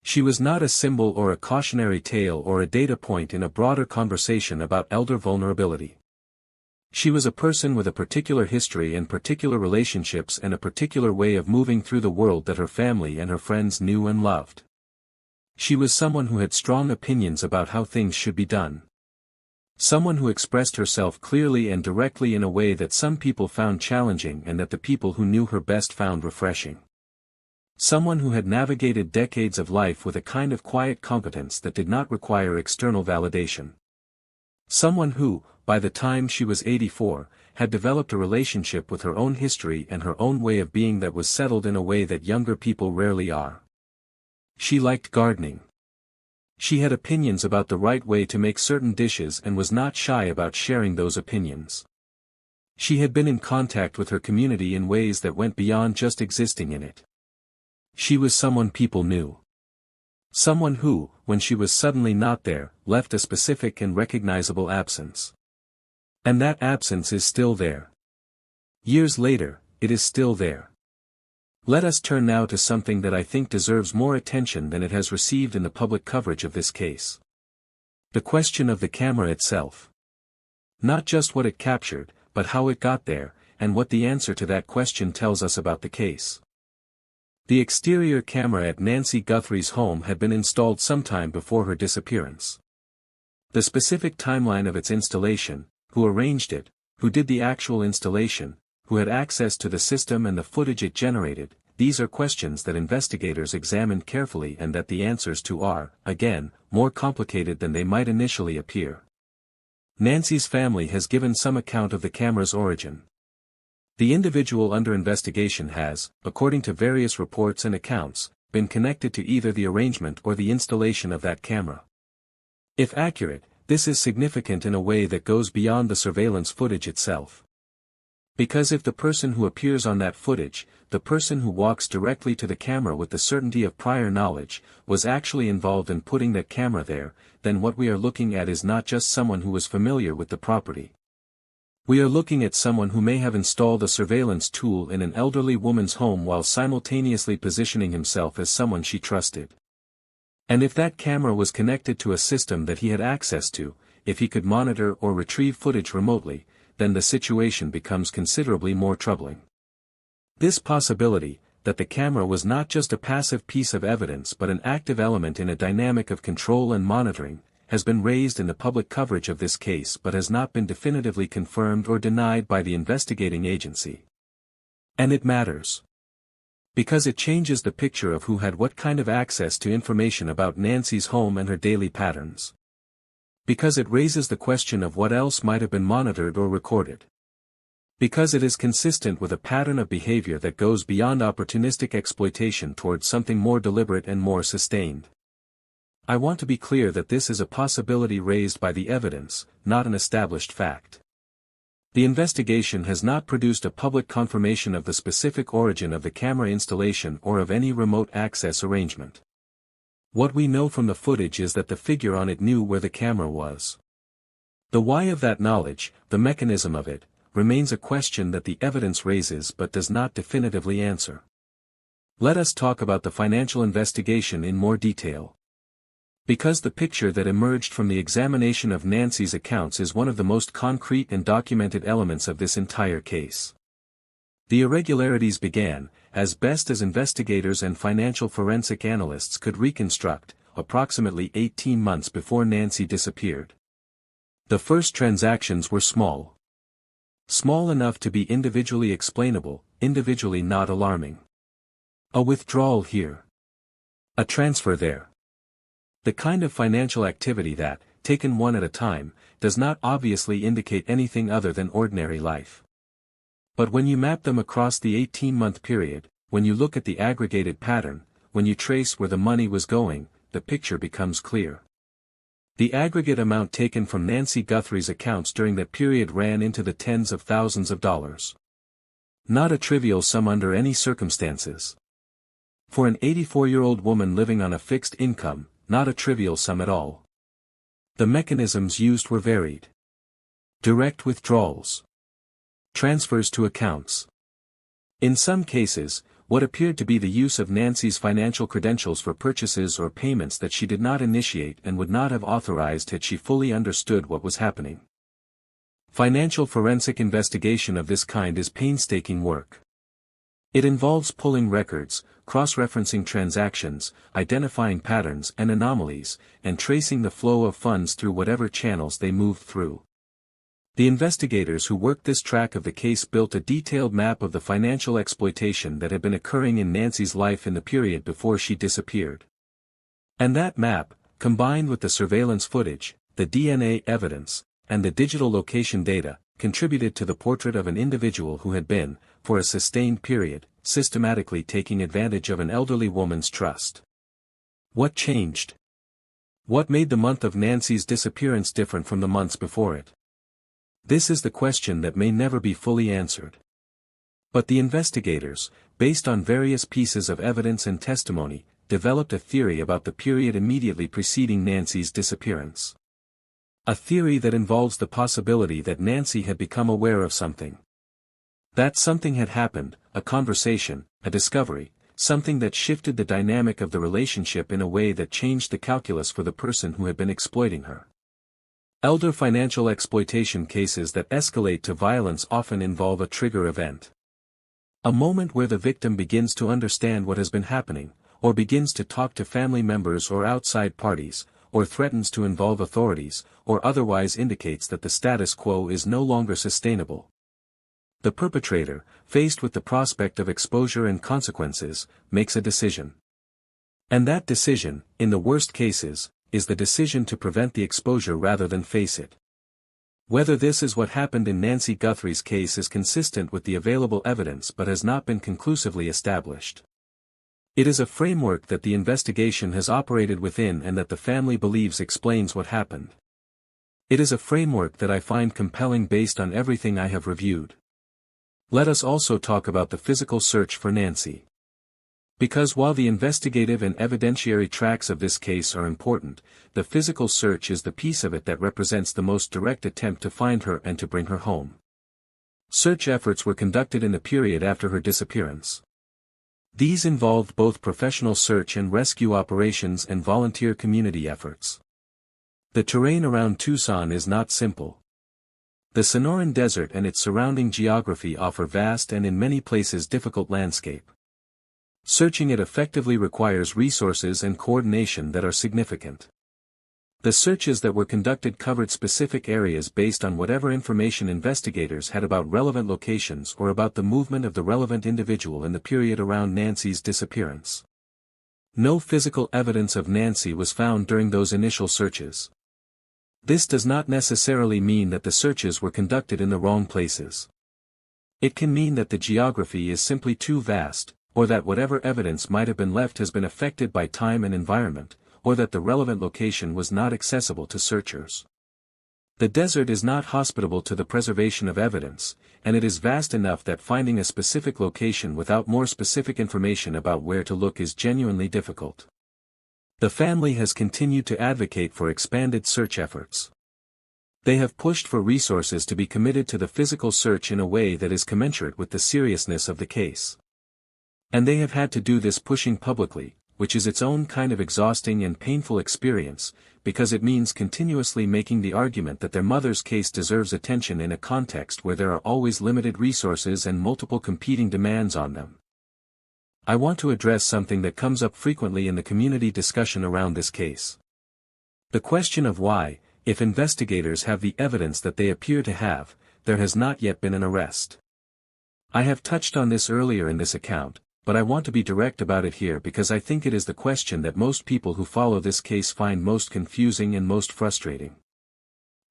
She was not a symbol or a cautionary tale or a data point in a broader conversation about elder vulnerability. She was a person with a particular history and particular relationships and a particular way of moving through the world that her family and her friends knew and loved. She was someone who had strong opinions about how things should be done. Someone who expressed herself clearly and directly in a way that some people found challenging and that the people who knew her best found refreshing. Someone who had navigated decades of life with a kind of quiet competence that did not require external validation. Someone who, by the time she was 84, had developed a relationship with her own history and her own way of being that was settled in a way that younger people rarely are. She liked gardening. She had opinions about the right way to make certain dishes and was not shy about sharing those opinions. She had been in contact with her community in ways that went beyond just existing in it. She was someone people knew. Someone who, when she was suddenly not there, left a specific and recognizable absence. And that absence is still there. Years later, it is still there. Let us turn now to something that I think deserves more attention than it has received in the public coverage of this case. The question of the camera itself. Not just what it captured, but how it got there, and what the answer to that question tells us about the case. The exterior camera at Nancy Guthrie's home had been installed sometime before her disappearance. The specific timeline of its installation, who arranged it, who did the actual installation, who had access to the system and the footage it generated, these are questions that investigators examined carefully and that the answers to are, again, more complicated than they might initially appear. Nancy's family has given some account of the camera's origin. The individual under investigation has, according to various reports and accounts, been connected to either the arrangement or the installation of that camera. If accurate, this is significant in a way that goes beyond the surveillance footage itself. Because if the person who appears on that footage, the person who walks directly to the camera with the certainty of prior knowledge, was actually involved in putting that camera there, then what we are looking at is not just someone who was familiar with the property. We are looking at someone who may have installed a surveillance tool in an elderly woman's home while simultaneously positioning himself as someone she trusted. And if that camera was connected to a system that he had access to, if he could monitor or retrieve footage remotely, then the situation becomes considerably more troubling. This possibility, that the camera was not just a passive piece of evidence but an active element in a dynamic of control and monitoring, has been raised in the public coverage of this case but has not been definitively confirmed or denied by the investigating agency. And it matters. Because it changes the picture of who had what kind of access to information about Nancy's home and her daily patterns. Because it raises the question of what else might have been monitored or recorded. Because it is consistent with a pattern of behavior that goes beyond opportunistic exploitation towards something more deliberate and more sustained. I want to be clear that this is a possibility raised by the evidence, not an established fact. The investigation has not produced a public confirmation of the specific origin of the camera installation or of any remote access arrangement. What we know from the footage is that the figure on it knew where the camera was. The why of that knowledge, the mechanism of it, remains a question that the evidence raises but does not definitively answer. Let us talk about the financial investigation in more detail. Because the picture that emerged from the examination of Nancy's accounts is one of the most concrete and documented elements of this entire case. The irregularities began, as best as investigators and financial forensic analysts could reconstruct, approximately 18 months before Nancy disappeared. The first transactions were small. Small enough to be individually explainable, individually not alarming. A withdrawal here. A transfer there. The kind of financial activity that, taken one at a time, does not obviously indicate anything other than ordinary life. But when you map them across the 18-month period, when you look at the aggregated pattern, when you trace where the money was going, the picture becomes clear. The aggregate amount taken from Nancy Guthrie's accounts during that period ran into the tens of thousands of dollars. Not a trivial sum under any circumstances. For an 84-year-old woman living on a fixed income, not a trivial sum at all. The mechanisms used were varied. Direct withdrawals. Transfers to accounts. In some cases, what appeared to be the use of Nancy's financial credentials for purchases or payments that she did not initiate and would not have authorized had she fully understood what was happening. Financial forensic investigation of this kind is painstaking work. It involves pulling records, cross-referencing transactions, identifying patterns and anomalies, and tracing the flow of funds through whatever channels they moved through. The investigators who worked this track of the case built a detailed map of the financial exploitation that had been occurring in Nancy's life in the period before she disappeared. And that map, combined with the surveillance footage, the DNA evidence, and the digital location data, contributed to the portrait of an individual who had been, for a sustained period, systematically taking advantage of an elderly woman's trust. What changed? What made the month of Nancy's disappearance different from the months before it? This is the question that may never be fully answered. But the investigators, based on various pieces of evidence and testimony, developed a theory about the period immediately preceding Nancy's disappearance. A theory that involves the possibility that Nancy had become aware of something. That something had happened, a conversation, a discovery, something that shifted the dynamic of the relationship in a way that changed the calculus for the person who had been exploiting her. Elder financial exploitation cases that escalate to violence often involve a trigger event. A moment where the victim begins to understand what has been happening, or begins to talk to family members or outside parties, or threatens to involve authorities, or otherwise indicates that the status quo is no longer sustainable. The perpetrator, faced with the prospect of exposure and consequences, makes a decision. And that decision, in the worst cases, is the decision to prevent the exposure rather than face it. Whether this is what happened in Nancy Guthrie's case is consistent with the available evidence but has not been conclusively established. It is a framework that the investigation has operated within and that the family believes explains what happened. It is a framework that I find compelling based on everything I have reviewed. Let us also talk about the physical search for Nancy. Because while the investigative and evidentiary tracks of this case are important, the physical search is the piece of it that represents the most direct attempt to find her and to bring her home. Search efforts were conducted in the period after her disappearance. These involved both professional search and rescue operations and volunteer community efforts. The terrain around Tucson is not simple. The Sonoran Desert and its surrounding geography offer vast and in many places difficult landscape. Searching it effectively requires resources and coordination that are significant. The searches that were conducted covered specific areas based on whatever information investigators had about relevant locations or about the movement of the relevant individual in the period around Nancy's disappearance. No physical evidence of Nancy was found during those initial searches. This does not necessarily mean that the searches were conducted in the wrong places. It can mean that the geography is simply too vast, or that whatever evidence might have been left has been affected by time and environment, or that the relevant location was not accessible to searchers. The desert is not hospitable to the preservation of evidence, and it is vast enough that finding a specific location without more specific information about where to look is genuinely difficult. The family has continued to advocate for expanded search efforts. They have pushed for resources to be committed to the physical search in a way that is commensurate with the seriousness of the case. And they have had to do this pushing publicly, which is its own kind of exhausting and painful experience, because it means continuously making the argument that their mother's case deserves attention in a context where there are always limited resources and multiple competing demands on them. I want to address something that comes up frequently in the community discussion around this case. The question of why, if investigators have the evidence that they appear to have, there has not yet been an arrest. I have touched on this earlier in this account, but I want to be direct about it here because I think it is the question that most people who follow this case find most confusing and most frustrating.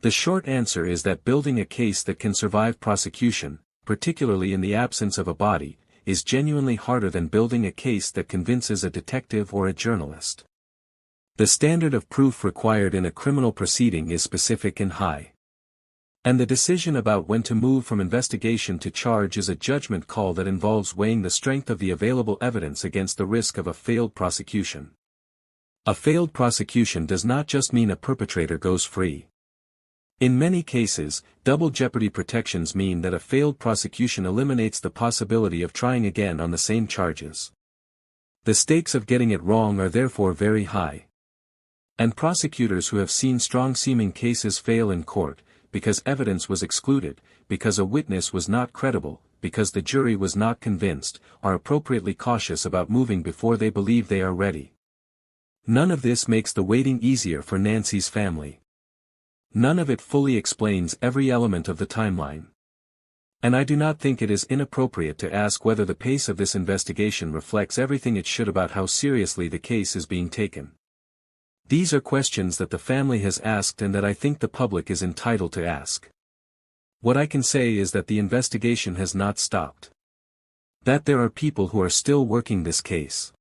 The short answer is that building a case that can survive prosecution, particularly in the absence of a body, is genuinely harder than building a case that convinces a detective or a journalist. The standard of proof required in a criminal proceeding is specific and high. And the decision about when to move from investigation to charge is a judgment call that involves weighing the strength of the available evidence against the risk of a failed prosecution. A failed prosecution does not just mean a perpetrator goes free. In many cases, double jeopardy protections mean that a failed prosecution eliminates the possibility of trying again on the same charges. The stakes of getting it wrong are therefore very high. And prosecutors who have seen strong-seeming cases fail in court, because evidence was excluded, because a witness was not credible, because the jury was not convinced, are appropriately cautious about moving before they believe they are ready. None of this makes the waiting easier for Nancy's family. None of it fully explains every element of the timeline. And I do not think it is inappropriate to ask whether the pace of this investigation reflects everything it should about how seriously the case is being taken. These are questions that the family has asked and that I think the public is entitled to ask. What I can say is that the investigation has not stopped. That there are people who are still working this case.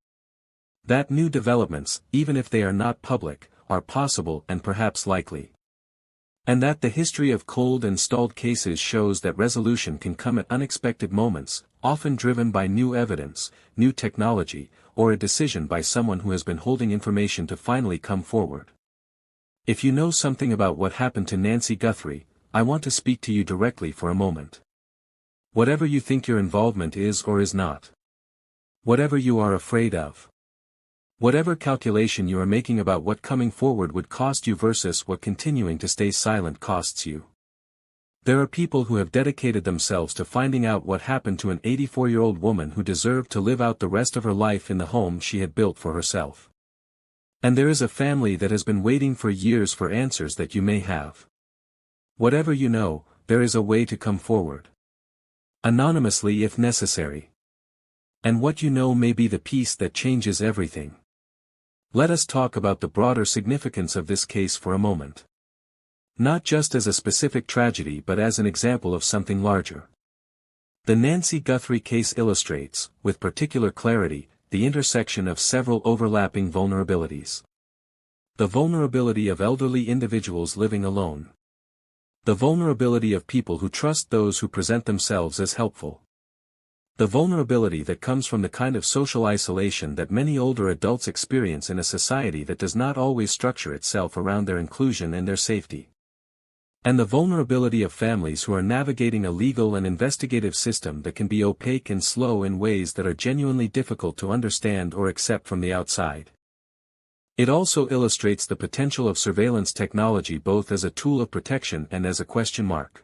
That new developments, even if they are not public, are possible and perhaps likely. And that the history of cold and stalled cases shows that resolution can come at unexpected moments, often driven by new evidence, new technology, or a decision by someone who has been holding information to finally come forward. If you know something about what happened to Nancy Guthrie, I want to speak to you directly for a moment. Whatever you think your involvement is or is not. Whatever you are afraid of. Whatever calculation you are making about what coming forward would cost you versus what continuing to stay silent costs you. There are people who have dedicated themselves to finding out what happened to an 84-year-old woman who deserved to live out the rest of her life in the home she had built for herself. And there is a family that has been waiting for years for answers that you may have. Whatever you know, there is a way to come forward. Anonymously if necessary. And what you know may be the piece that changes everything. Let us talk about the broader significance of this case for a moment. Not just as a specific tragedy but as an example of something larger. The Nancy Guthrie case illustrates, with particular clarity, the intersection of several overlapping vulnerabilities. The vulnerability of elderly individuals living alone. The vulnerability of people who trust those who present themselves as helpful. The vulnerability that comes from the kind of social isolation that many older adults experience in a society that does not always structure itself around their inclusion and their safety. And the vulnerability of families who are navigating a legal and investigative system that can be opaque and slow in ways that are genuinely difficult to understand or accept from the outside. It also illustrates the potential of surveillance technology both as a tool of protection and as a question mark.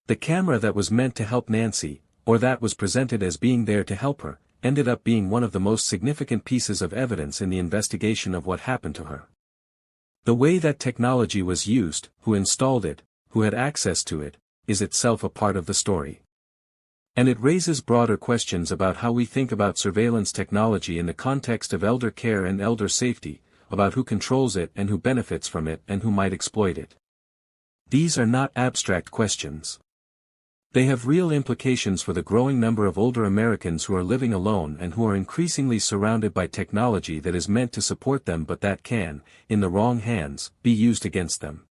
The camera that was meant to help Nancy, or that was presented as being there to help her, ended up being one of the most significant pieces of evidence in the investigation of what happened to her. The way that technology was used, who installed it, who had access to it, is itself a part of the story. And it raises broader questions about how we think about surveillance technology in the context of elder care and elder safety, about who controls it and who benefits from it and who might exploit it. These are not abstract questions. They have real implications for the growing number of older Americans who are living alone and who are increasingly surrounded by technology that is meant to support them but that can, in the wrong hands, be used against them.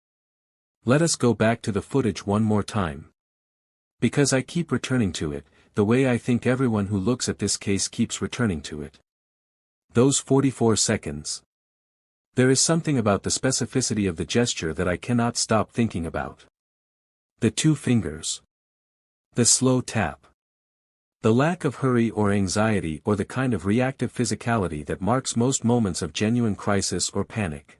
Let us go back to the footage one more time. Because I keep returning to it, the way I think everyone who looks at this case keeps returning to it. Those 44 seconds. There is something about the specificity of the gesture that I cannot stop thinking about. The two fingers. The slow tap. The lack of hurry or anxiety or the kind of reactive physicality that marks most moments of genuine crisis or panic.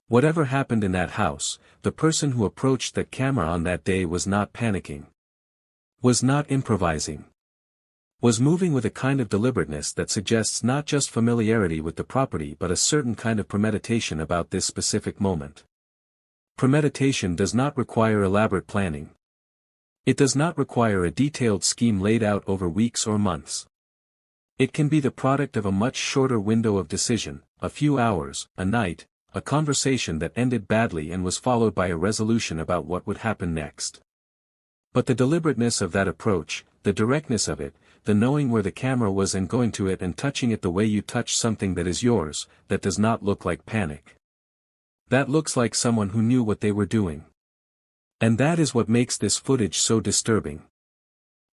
Whatever happened in that house, the person who approached that camera on that day was not panicking. Was not improvising. Was moving with a kind of deliberateness that suggests not just familiarity with the property but a certain kind of premeditation about this specific moment. Premeditation does not require elaborate planning. It does not require a detailed scheme laid out over weeks or months. It can be the product of a much shorter window of decision, a few hours, a night, a conversation that ended badly and was followed by a resolution about what would happen next. But the deliberateness of that approach, the directness of it, the knowing where the camera was and going to it and touching it the way you touch something that is yours, that does not look like panic. That looks like someone who knew what they were doing. And that is what makes this footage so disturbing.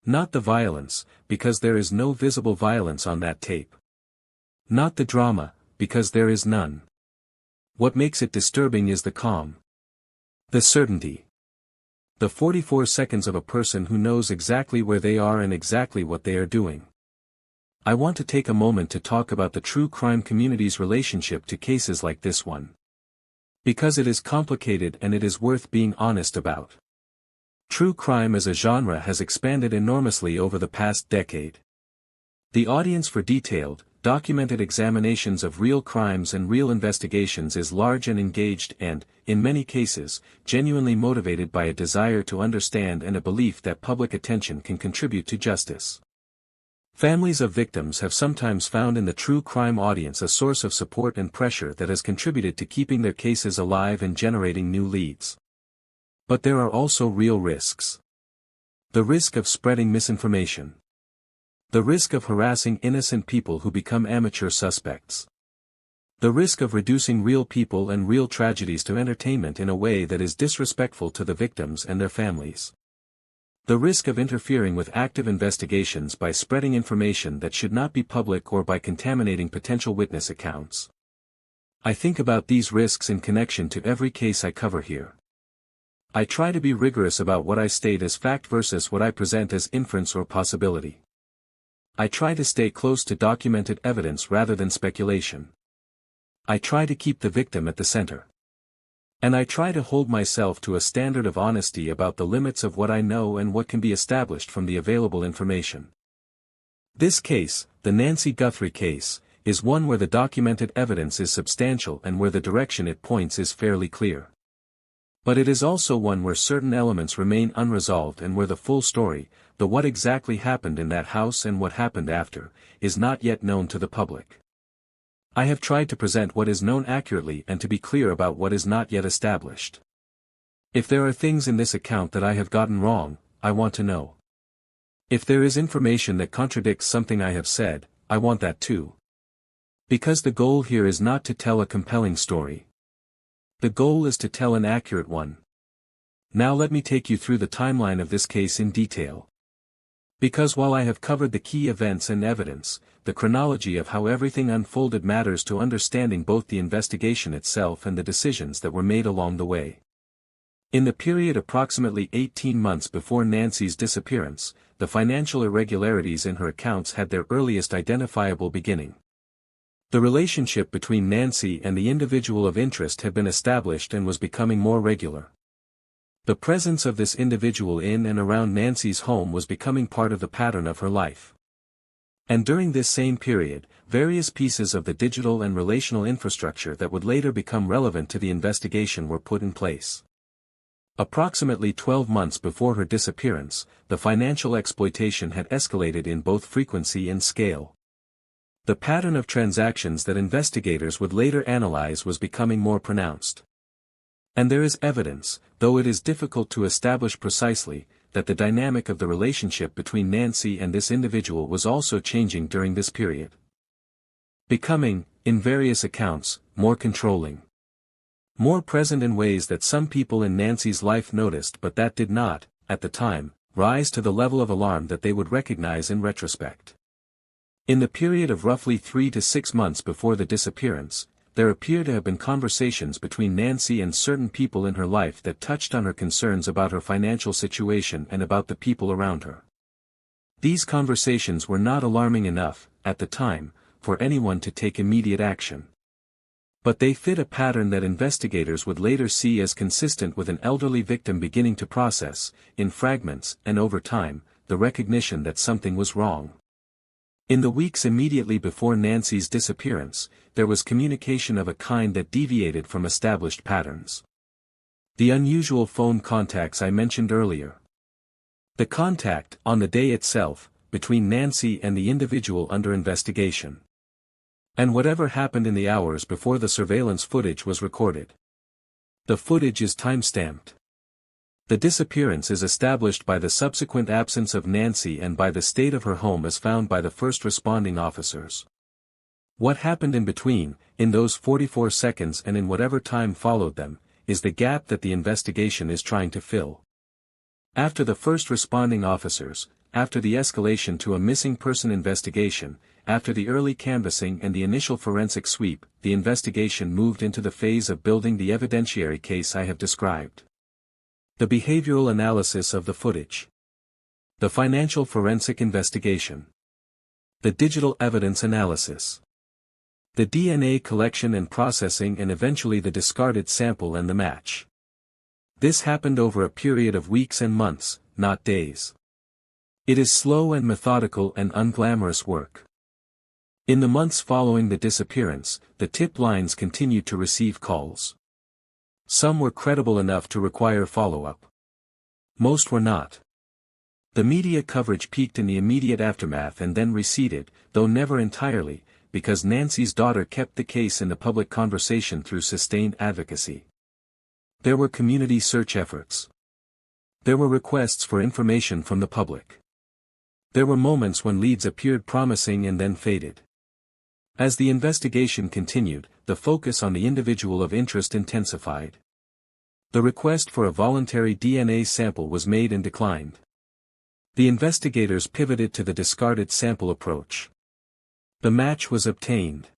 Not the violence, because there is no visible violence on that tape. Not the drama, because there is none. What makes it disturbing is the calm. The certainty. The 44 seconds of a person who knows exactly where they are and exactly what they are doing. I want to take a moment to talk about the true crime community's relationship to cases like this one. Because it is complicated and it is worth being honest about. True crime as a genre has expanded enormously over the past decade. The audience for detailed, documented examinations of real crimes and real investigations is large and engaged and, in many cases, genuinely motivated by a desire to understand and a belief that public attention can contribute to justice. Families of victims have sometimes found in the true crime audience a source of support and pressure that has contributed to keeping their cases alive and generating new leads. But there are also real risks. The risk of spreading misinformation. The risk of harassing innocent people who become amateur suspects. The risk of reducing real people and real tragedies to entertainment in a way that is disrespectful to the victims and their families. The risk of interfering with active investigations by spreading information that should not be public or by contaminating potential witness accounts. I think about these risks in connection to every case I cover here. I try to be rigorous about what I state as fact versus what I present as inference or possibility. I try to stay close to documented evidence rather than speculation. I try to keep the victim at the center. And I try to hold myself to a standard of honesty about the limits of what I know and what can be established from the available information. This case, the Nancy Guthrie case, is one where the documented evidence is substantial and where the direction it points is fairly clear. But it is also one where certain elements remain unresolved and where the full story, the what exactly happened in that house and what happened after, is not yet known to the public. I have tried to present what is known accurately and to be clear about what is not yet established. If there are things in this account that I have gotten wrong, I want to know. If there is information that contradicts something I have said, I want that too. Because the goal here is not to tell a compelling story. The goal is to tell an accurate one. Now let me take you through the timeline of this case in detail. Because while I have covered the key events and evidence, the chronology of how everything unfolded matters to understanding both the investigation itself and the decisions that were made along the way. In the period approximately 18 months before Nancy's disappearance, the financial irregularities in her accounts had their earliest identifiable beginning. The relationship between Nancy and the individual of interest had been established and was becoming more regular. The presence of this individual in and around Nancy's home was becoming part of the pattern of her life. And during this same period, various pieces of the digital and relational infrastructure that would later become relevant to the investigation were put in place. Approximately 12 months before her disappearance, the financial exploitation had escalated in both frequency and scale. The pattern of transactions that investigators would later analyze was becoming more pronounced. And there is evidence, though it is difficult to establish precisely, that the dynamic of the relationship between Nancy and this individual was also changing during this period. Becoming, in various accounts, more controlling. More present in ways that some people in Nancy's life noticed but that did not, at the time, rise to the level of alarm that they would recognize in retrospect. In the period of roughly 3 to 6 months before the disappearance, there appear to have been conversations between Nancy and certain people in her life that touched on her concerns about her financial situation and about the people around her. These conversations were not alarming enough, at the time, for anyone to take immediate action. But they fit a pattern that investigators would later see as consistent with an elderly victim beginning to process, in fragments and over time, the recognition that something was wrong. In the weeks immediately before Nancy's disappearance, there was communication of a kind that deviated from established patterns. The unusual phone contacts I mentioned earlier. The contact, on the day itself, between Nancy and the individual under investigation. And whatever happened in the hours before the surveillance footage was recorded. The footage is time-stamped. The disappearance is established by the subsequent absence of Nancy and by the state of her home as found by the first responding officers. What happened in between, in those 44 seconds and in whatever time followed them, is the gap that the investigation is trying to fill. After the first responding officers, after the escalation to a missing person investigation, after the early canvassing and the initial forensic sweep, the investigation moved into the phase of building the evidentiary case I have described. The behavioral analysis of the footage. The financial forensic investigation. The digital evidence analysis. The DNA collection and processing and eventually the discarded sample and the match. This happened over a period of weeks and months, not days. It is slow and methodical and unglamorous work. In the months following the disappearance, the tip lines continued to receive calls. Some were credible enough to require follow-up. Most were not. The media coverage peaked in the immediate aftermath and then receded, though never entirely, because Nancy's daughter kept the case in the public conversation through sustained advocacy. There were community search efforts. There were requests for information from the public. There were moments when leads appeared promising and then faded. As the investigation continued, the focus on the individual of interest intensified. The request for a voluntary DNA sample was made and declined. The investigators pivoted to the discarded sample approach. The match was obtained.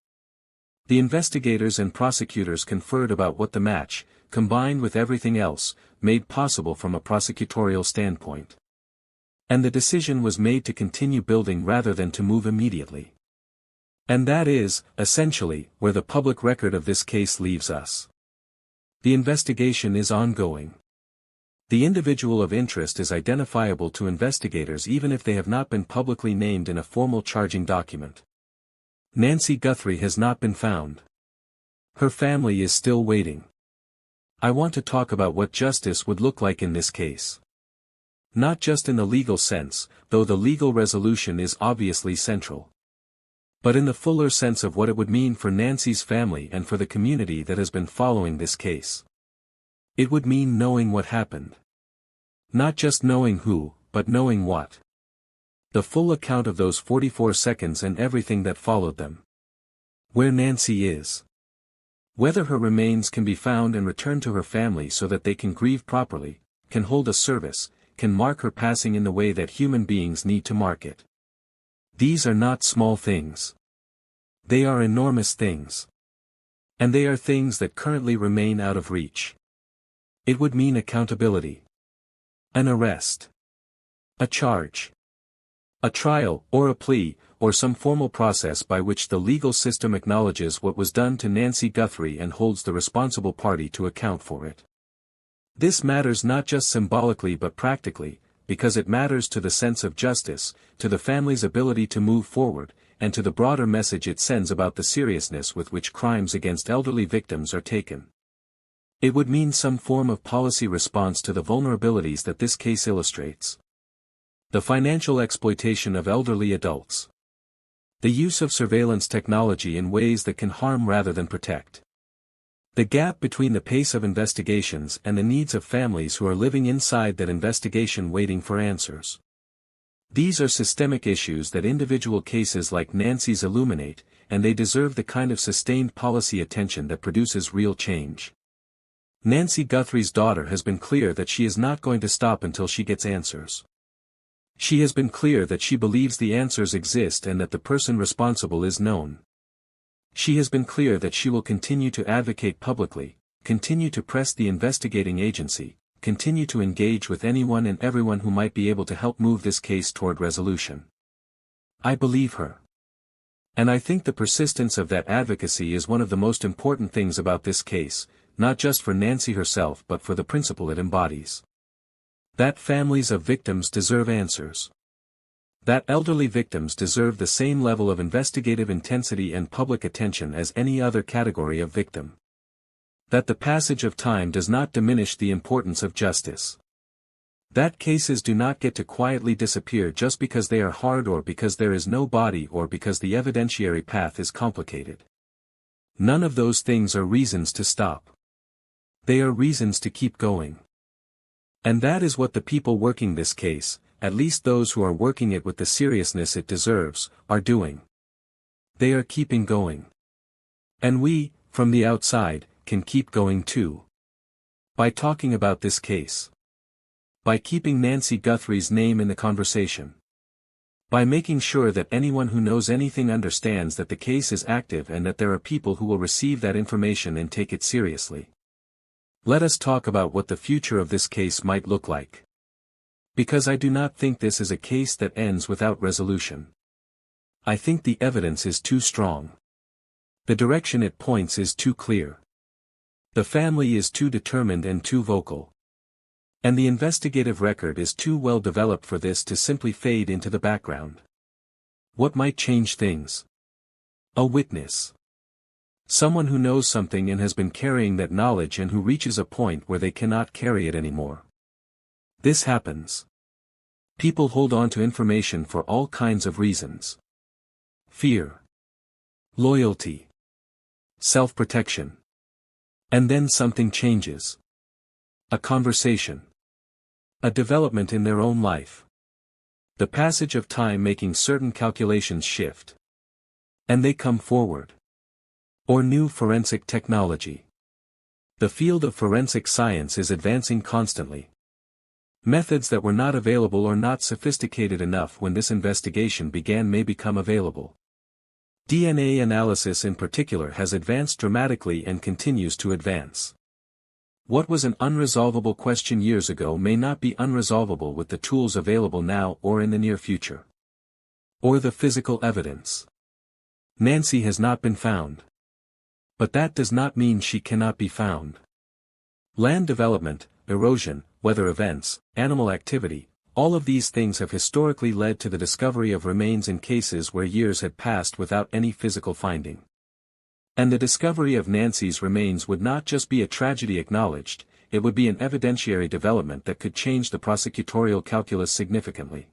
The investigators and prosecutors conferred about what the match, combined with everything else, made possible from a prosecutorial standpoint. And the decision was made to continue building rather than to move immediately. And that is, essentially, where the public record of this case leaves us. The investigation is ongoing. The individual of interest is identifiable to investigators even if they have not been publicly named in a formal charging document. Nancy Guthrie has not been found. Her family is still waiting. I want to talk about what justice would look like in this case. Not just in the legal sense, though the legal resolution is obviously central. But in the fuller sense of what it would mean for Nancy's family and for the community that has been following this case. It would mean knowing what happened. Not just knowing who, but knowing what. The full account of those 44 seconds and everything that followed them. Where Nancy is. Whether her remains can be found and returned to her family so that they can grieve properly, can hold a service, can mark her passing in the way that human beings need to mark it. These are not small things. They are enormous things. And they are things that currently remain out of reach. It would mean accountability. An arrest. A charge. A trial, or a plea, or some formal process by which the legal system acknowledges what was done to Nancy Guthrie and holds the responsible party to account for it. This matters not just symbolically but practically, because it matters to the sense of justice, to the family's ability to move forward, and to the broader message it sends about the seriousness with which crimes against elderly victims are taken. It would mean some form of policy response to the vulnerabilities that this case illustrates. The financial exploitation of elderly adults. The use of surveillance technology in ways that can harm rather than protect. The gap between the pace of investigations and the needs of families who are living inside that investigation waiting for answers. These are systemic issues that individual cases like Nancy's illuminate, and they deserve the kind of sustained policy attention that produces real change. Nancy Guthrie's daughter has been clear that she is not going to stop until she gets answers. She has been clear that she believes the answers exist and that the person responsible is known. She has been clear that she will continue to advocate publicly, continue to press the investigating agency, continue to engage with anyone and everyone who might be able to help move this case toward resolution. I believe her. And I think the persistence of that advocacy is one of the most important things about this case, not just for Nancy herself but for the principle it embodies. That families of victims deserve answers. That elderly victims deserve the same level of investigative intensity and public attention as any other category of victim. That the passage of time does not diminish the importance of justice. That cases do not get to quietly disappear just because they are hard or because there is no body or because the evidentiary path is complicated. None of those things are reasons to stop. They are reasons to keep going. And that is what the people working this case, at least those who are working it with the seriousness it deserves, are doing. They are keeping going. And we, from the outside, can keep going too. By talking about this case. By keeping Nancy Guthrie's name in the conversation. By making sure that anyone who knows anything understands that the case is active and that there are people who will receive that information and take it seriously. Let us talk about what the future of this case might look like. Because I do not think this is a case that ends without resolution. I think the evidence is too strong. The direction it points is too clear. The family is too determined and too vocal. And the investigative record is too well developed for this to simply fade into the background. What might change things? A witness. Someone who knows something and has been carrying that knowledge and who reaches a point where they cannot carry it anymore. This happens. People hold on to information for all kinds of reasons. Fear. Loyalty. Self-protection. And then something changes. A conversation. A development in their own life. The passage of time making certain calculations shift. And they come forward. Or new forensic technology. The field of forensic science is advancing constantly. Methods that were not available or not sophisticated enough when this investigation began may become available. DNA analysis in particular has advanced dramatically and continues to advance. What was an unresolvable question years ago may not be unresolvable with the tools available now or in the near future. Or the physical evidence. Nancy has not been found. But that does not mean she cannot be found. Land development, erosion, weather events, animal activity, all of these things have historically led to the discovery of remains in cases where years had passed without any physical finding. And the discovery of Nancy's remains would not just be a tragedy acknowledged, it would be an evidentiary development that could change the prosecutorial calculus significantly.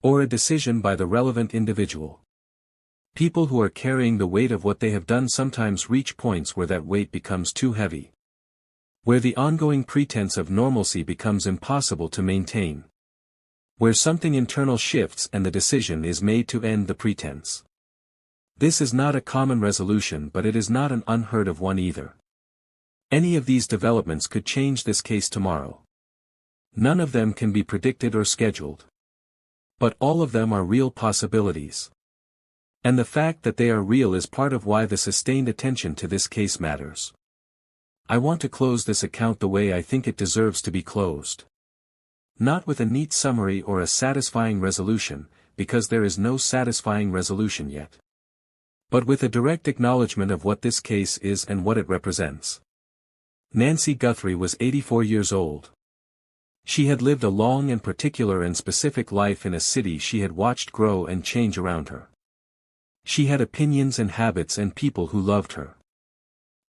Or a decision by the relevant individual. People who are carrying the weight of what they have done sometimes reach points where that weight becomes too heavy. Where the ongoing pretense of normalcy becomes impossible to maintain. Where something internal shifts and the decision is made to end the pretense. This is not a common resolution, but it is not an unheard of one either. Any of these developments could change this case tomorrow. None of them can be predicted or scheduled. But all of them are real possibilities. And the fact that they are real is part of why the sustained attention to this case matters. I want to close this account the way I think it deserves to be closed. Not with a neat summary or a satisfying resolution, because there is no satisfying resolution yet. But with a direct acknowledgement of what this case is and what it represents. Nancy Guthrie was 84 years old. She had lived a long and particular and specific life in a city she had watched grow and change around her. She had opinions and habits and people who loved her.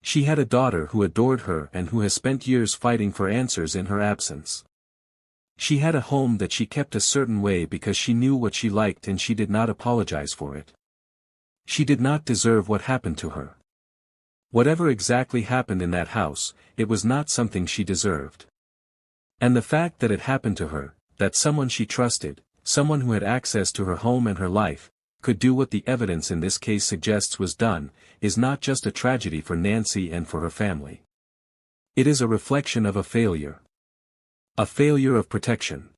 She had a daughter who adored her and who has spent years fighting for answers in her absence. She had a home that she kept a certain way because she knew what she liked and she did not apologize for it. She did not deserve what happened to her. Whatever exactly happened in that house, it was not something she deserved. And the fact that it happened to her, that someone she trusted, someone who had access to her home and her life, could do what the evidence in this case suggests was done, is not just a tragedy for Nancy and for her family. It is a reflection of a failure. A failure of protection.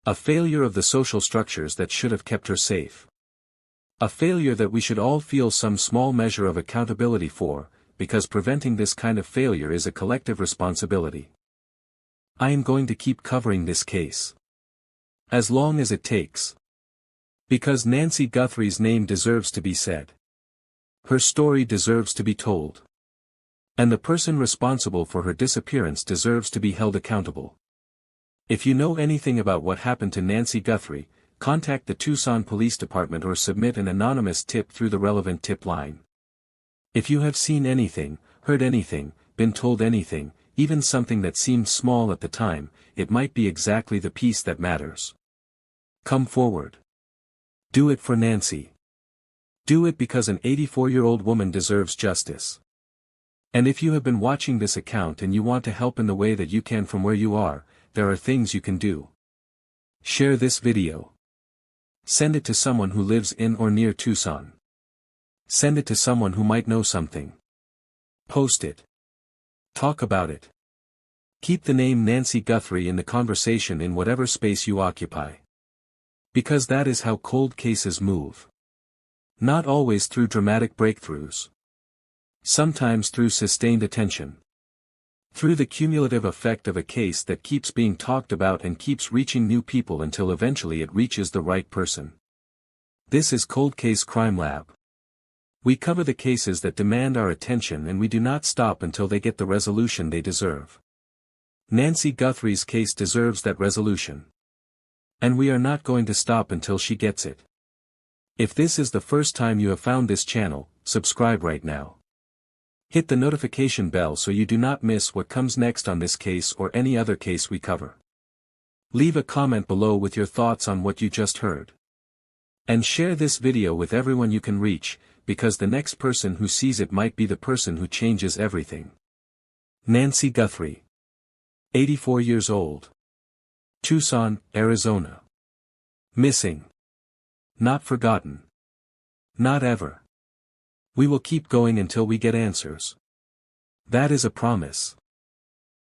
A failure of the social structures that should have kept her safe. A failure that we should all feel some small measure of accountability for, because preventing this kind of failure is a collective responsibility. I am going to keep covering this case. As long as it takes. Because Nancy Guthrie's name deserves to be said. Her story deserves to be told. And the person responsible for her disappearance deserves to be held accountable. If you know anything about what happened to Nancy Guthrie, contact the Tucson Police Department or submit an anonymous tip through the relevant tip line. If you have seen anything, heard anything, been told anything, even something that seemed small at the time, it might be exactly the piece that matters. Come forward. Do it for Nancy. Do it because an 84-year-old woman deserves justice. And if you have been watching this account and you want to help in the way that you can from where you are, there are things you can do. Share this video. Send it to someone who lives in or near Tucson. Send it to someone who might know something. Post it. Talk about it. Keep the name Nancy Guthrie in the conversation in whatever space you occupy. Because that is how cold cases move. Not always through dramatic breakthroughs. Sometimes through sustained attention. Through the cumulative effect of a case that keeps being talked about and keeps reaching new people until eventually it reaches the right person. This is Coldcase Crimelab. We cover the cases that demand our attention and we do not stop until they get the resolution they deserve. Nancy Guthrie's case deserves that resolution. And we are not going to stop until she gets it. If this is the first time you have found this channel, subscribe right now. Hit the notification bell so you do not miss what comes next on this case or any other case we cover. Leave a comment below with your thoughts on what you just heard. And share this video with everyone you can reach, because the next person who sees it might be the person who changes everything. Nancy Guthrie. 84 years old. Tucson, Arizona. Missing. Not forgotten. Not ever. We will keep going until we get answers. That is a promise.